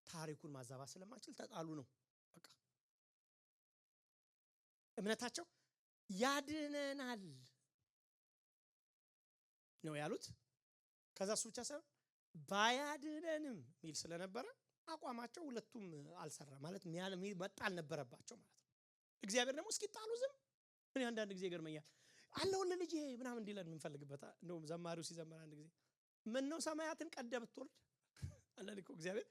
ታሪኩን ማዛባት ስለማንችል ተጣሉ ነው በቃ። እምነታቸው ያድነናል ነው ያሉት። ከዛ እሱ ብቻ ሳይሆን ባያድነንም ሚል ስለነበረ አቋማቸው ሁለቱም አልሰራ ማለት መጣ አልነበረባቸው ማለት ነው። እግዚአብሔር ደግሞ እስኪጣሉ ዝም ምን አንዳንድ ጊዜ ገርመኛል አለውልህ ልጄ ምናምን እንዲለን የምንፈልግበት እንደውም ዘማሪው ሲዘመር አንድ ጊዜ ምን ነው ሰማያትን ቀደ ብትወርድ አለልህ እኮ እግዚአብሔር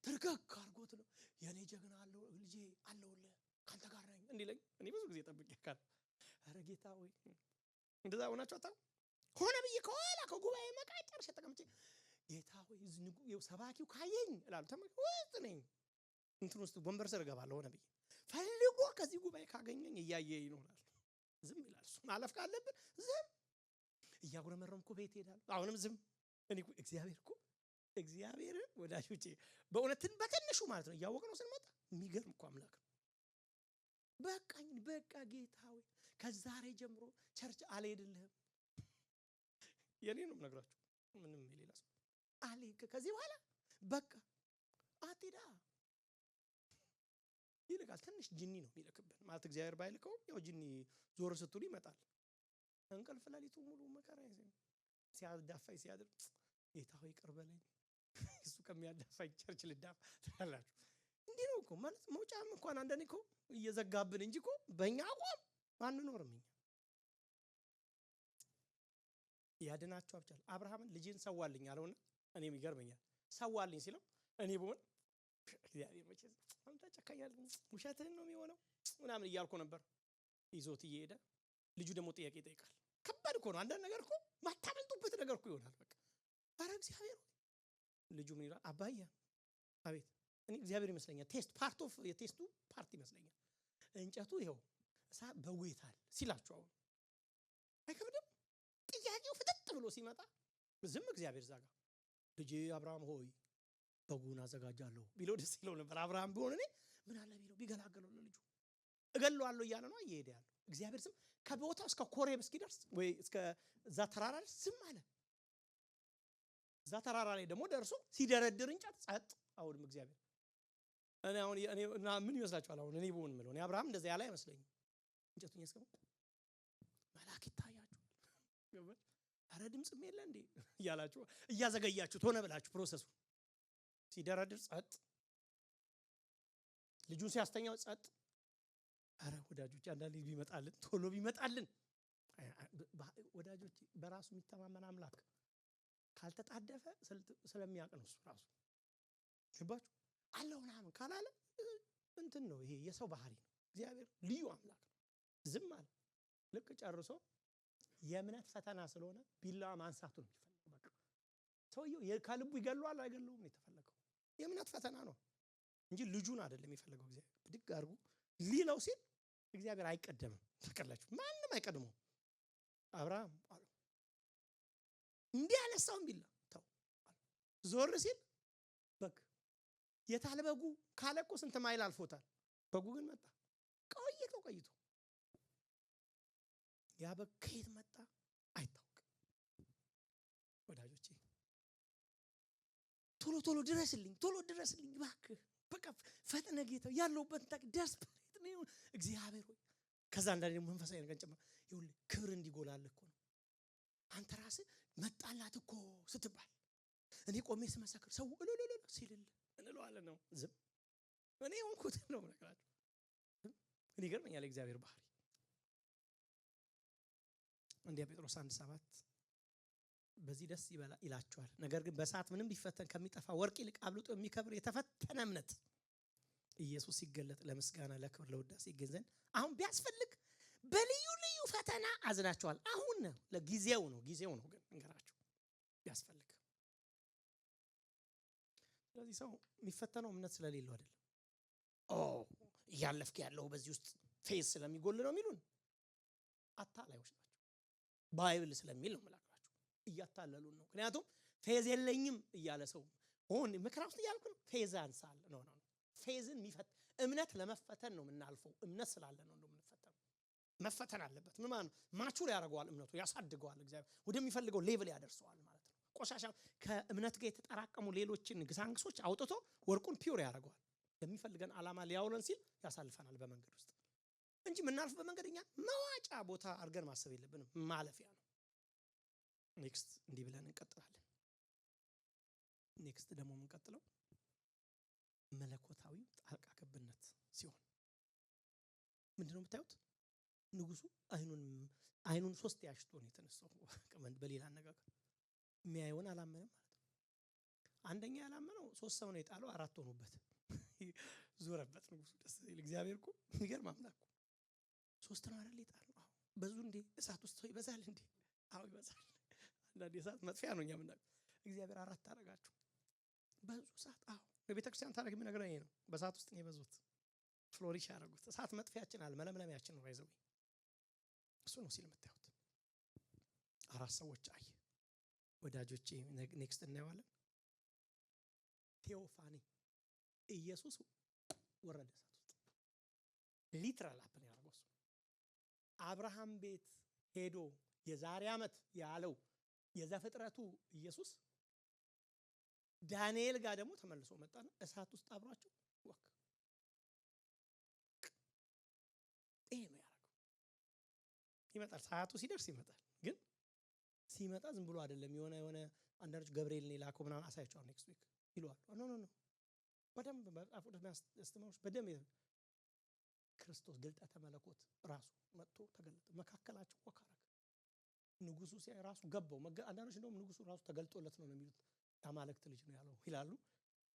ትርክክ አድርጎት ነው የኔ ጀግና አለው ልጄ አለውልህ ካንተ ጋር ነኝ እንዲለኝ እኔ ብዙ ጊዜ ጠብቄ ካል ኧረ ጌታ ወይ እንደዛ ሆናችሁ አጣ ሆነ ብዬ ከኋላ ከጉባኤ መቃጨርሽ ተቀምጬ ጌታ ወይ ዝንጉ ሰባኪው ካየኝ እላለሁ። ተመልከት ነኝ እንትን ውስጥ ወንበር ስር እገባለሁ። ሆነ ብዬ ፈልጎ ከዚህ ጉባኤ ካገኘኝ እያየኝ ነው እላለሁ። ዝም ይላል እሱ። ማለፍ ካለብን ዝም እያጉረመረምኩ ቤት ሄዳለሁ። አሁንም ዝም። እኔ እግዚአብሔርን ወዳጆቼ በእውነትን በትንሹ ማለት ነው እያወቅነው ስንመጣ የሚገርም እኮ አምላክ ነው። በቃ ጌታ ወይ ከዛሬ ጀምሮ ቸርች አልሄድልህም። የኔ ነው የምነግራችሁ ምንም የሌላ ሰው ከዚህ በኋላ በቃ አትሄዳ ይልቃል። ትንሽ ጅኒ ነው የሚልክብን ማለት እግዚአብሔር ባይልከው ያው ጅኒ ዞር ስትሉ ይመጣል። እንቅልፍ ሌሊቱ ሙሉ መከራ ሲያዳፋኝ ሲያድር ጌታ ሆይ ይቅር በለኝ እሱ ከሚያዳፋኝ ቸርች ልዳፋ ትላላችሁ። እንዲህ ነው እኮ ማለት መውጫም እንኳን አንደኔ እኮ እየዘጋብን እንጂ እኮ በእኛ አቋም አንኖርም። እኛ ያድናቸው አብቻል አብርሃምን ልጅን ሰዋልኝ አለውና እኔም ይገርመኛል ሰዋልኝ ሲለው እኔ ብሆን እግዚአብሔር መቼስ አንተ ጨካኛል ውሸትህን ነው የሚሆነው ምናምን እያልኩ ነበር። ይዞት እየሄደ ልጁ ደግሞ ጥያቄ ይጠይቃል። ከባድ እኮ ነው አንዳንድ ነገር እኮ ማታመልጡበት ነገር እኮ ይሆናል። በቃ ኧረ እግዚአብሔር ልጁ ምን ይላል? አባዬ አቤት። እኔ እግዚአብሔር ይመስለኛል ቴስት ፓርት ኦፍ የቴስቱ ፓርት ይመስለኛል። እንጨቱ ይኸው እሳት በውይታል ሲላችሁ አሁን አይከብድም? ጥያቄው ፍጥጥ ብሎ ሲመጣ ዝም እግዚአብሔር ዛጋ ልጄ አብርሃም ሆይ በጉን አዘጋጃለሁ ቢለው ደስ ይለው ነበር። አብርሃም ቢሆን እኔ ምን አለ ቢለው ቢገላገለው ለልጁ እገለዋለሁ እያለ ነው እየሄደ ያለው። እግዚአብሔር ዝም ከቦታው እስከ ኮሬብ እስኪደርስ ወይ እስከ እዛ ተራራ ላይ ዝም አለ። እዛ ተራራ ላይ ደግሞ ደርሶ ሲደረድር እንጨት ጸጥ። አሁንም እግዚአብሔር እኔ ምን ይመስላችኋል? አሁን እኔ ብሆን ምለው እኔ አብርሃም እንደዛ ያለ አይመስለኝም። እንጨቱን ያስቀምጥ መልአክ ይታያችኋል። ኧረ ድምፅም የለ እንዴ እያላችሁ እያዘገያችሁት ሆነ ብላችሁ ፕሮሰሱ ሲደረድር ጸጥ፣ ልጁን ሲያስተኛው ጸጥ። ኧረ ወዳጆች አንዳንዴ ቢመጣልን ቶሎ ቢመጣልን ወዳጆች በራሱ የሚተማመን አምላክ ካልተጣደፈ ስለሚያውቅ ነው እሱ ራሱ ገባችሁ አለው ምናምን ካላለ እንትን ነው ይሄ የሰው ባህሪ ነው። እግዚአብሔር ልዩ አምላክ ነው። ዝም አለ። ልክ ጨርሶ የእምነት ፈተና ስለሆነ ቢላ ማንሳቱ ነው የሚፈልገው። በቃ ሰውየው ከልቡ ይገለዋል አይገለውም ነው የተፈለገው። የእምነት ፈተና ነው እንጂ ልጁን አይደለም የሚፈልገው። እግዚአብሔር ብድግ አድርጎ ሊለው ሲል እግዚአብሔር አይቀደምም። ተቀላችሁ ማንም አይቀድመው። አብርሃም አለ እንዲህ ያነሳው ቢላ ተው ዞር ሲል በግ የታለ በጉ ካለ እኮ ስንት ማይል አልፎታል። በጉ ግን መጣ። ቆይቶ ያ በግ ከየት መጣ አይታወቅም። ወዳጆቼ ቶሎ ድረስልኝ እባክህ በቃ ፈጥነ ጌታ ያለውበት ደስፐሬት እግዚአብሔር ሆይ ከዛ አንዳንዴ ደግሞ መንፈሳዊ ነገር ጨምር ይሁን ክብር እንዲጎላልህ እኮ ነው አንተ ራስህ መጣላት እኮ ስትባል እኔ ቆሜ ስመሰክር ሰው እልልል ሲልል እንለዋለን ነው ዝም እኔ ሆንኩት ነው ነገራችሁ እኔ ገርመኛል እግዚአብሔር ባህሪ አንደኛ ጴጥሮስ 1:7 በዚህ ደስ ይላችኋል ነገር ግን በሰዓት ምንም ቢፈተን ከሚጠፋ ወርቅ ይልቅ አብልጦ የሚከብር የተፈተነ እምነት ኢየሱስ ሲገለጥ ለምስጋና ለክብር ለውዳሴ ይገዘን አሁን ቢያስፈልግ በልዩ ልዩ ፈተና አዝናቸዋል አሁን ነው ለጊዜው ነው ግን እንገራችሁ ቢያስፈልግ ስለዚህ ሰው የሚፈተነው እምነት ስለሌለው አይደለም ያለፍክ ያለው በዚህ ውስጥ ፌዝ ስለሚጎል ነው የሚሉን አታላዮች ናቸው ባይብል ስለሚል ነው ማለት እያታለሉን ነው ምክንያቱም ፌዝ የለኝም እያለ ሰው ሆን ምክራውስ ያልኩ ነው ፌዝ አንሳል ነው ፌዝን የሚፈት እምነት ለመፈተን ነው የምናልፈው እምነት ስላለ ነው እንደምንፈተነው መፈተን አለበት ምን ማለት ማቹር ያደርገዋል እምነቱ ያሳድገዋል እግዚአብሔር ወደሚፈልገው ሌቭል ያደርሰዋል ማለት ነው ቆሻሻ ከእምነት ጋር የተጠራቀሙ ሌሎችን ግሳንግሶች አውጥቶ ወርቁን ፒውር ያደርገዋል የሚፈልገን ዓላማ ሊያውለን ሲል ያሳልፈናል በመንገድ ውስጥ እንጂ ምናልፍ በመንገደኛ መዋጫ ቦታ አድርገን ማሰብ የለብንም ማለፊያ ነው ኔክስት እንዲህ ብለን እንቀጥላለን ኔክስት ደግሞ የምንቀጥለው መለኮታዊ ጣልቃ ገብነት ሲሆን ምንድነው የምታዩት ንጉሱ አይኑን ሶስት ያሽቶ ነው የተነሳው ከመንድ በሌላ አነጋገር የሚያየውን አላመነም ማለት ነው አንደኛ ያላመነው ሶስት ሰው ነው የጣለው አራት ሆኖበት ዞረበት ንጉሱ ደስ ይል እግዚአብሔር እኮ የሚገርም አምላክ ሶስት ነው አይደል የጣለው በዙ እንዴ እሳት ውስጥ ሰው ይበዛል እንዴ ይበዛል አንዳንዴ እሳት መጥፊያ ነው እኛም እግዚአብሔር አራት አደረጋቸው በዙ እሳት በቤተክርስቲያን ታሪክ የሚነግረኝ ነው በእሳት ውስጥ ነው የበዙት ፍሎሪሽ ያደረጉት እሳት መጥፊያችን አለ መለምለሚያችን ነው ይዘው እሱ ነው ሲል የምታዩት አራት ሰዎች አየ ወዳጆቼ ኔክስት እናየዋለን ቴዎፋኒ ኢየሱስ ወረደ እሳት ውስጥ ሊትራል አፕን ያደረገው አብርሃም ቤት ሄዶ የዛሬ ዓመት ያለው የዘፍጥረቱ ኢየሱስ ዳንኤል ጋር ደግሞ ተመልሶ መጣና እሳት ውስጥ አብሯቸው ወክ ይሄ ነው ያደረገው ይመጣል ሰዓቱ ሲደርስ ይመጣል ግን ሲመጣ ዝም ብሎ አይደለም የሆነ አንዳንዶች ገብርኤል ላከው ምናምን አሳያቸው ኔክስት ዊክ ይሏል ኖ በደንብ መጣፉት ያስተማሩት በደንብ ክርስቶስ ግልጠተ መለኮት ራሱ መጥቶ ተገለጠ መካከላቸው ወካረከ ንጉሱ ሲያይ ራሱ ገባው አንዳንዶች እንደውም ንጉሱ ራሱ ተገልጦለት ነው የሚሉት አማልክት ልጅ ነው ያለው ይላሉ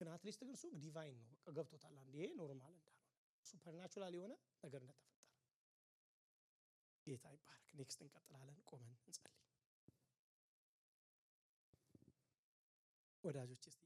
ግን አትሊስት ግን እሱ ዲቫይን ነው በቃ ገብቶታል አንዴ ኖርማል እንዳልሆነ ሱፐርናቹራል የሆነ ነገር እንደተፈጠረ ጌታ ይባረክ ኔክስት እንቀጥላለን ቆመን እንጸልይ ወዳጆች እስቲ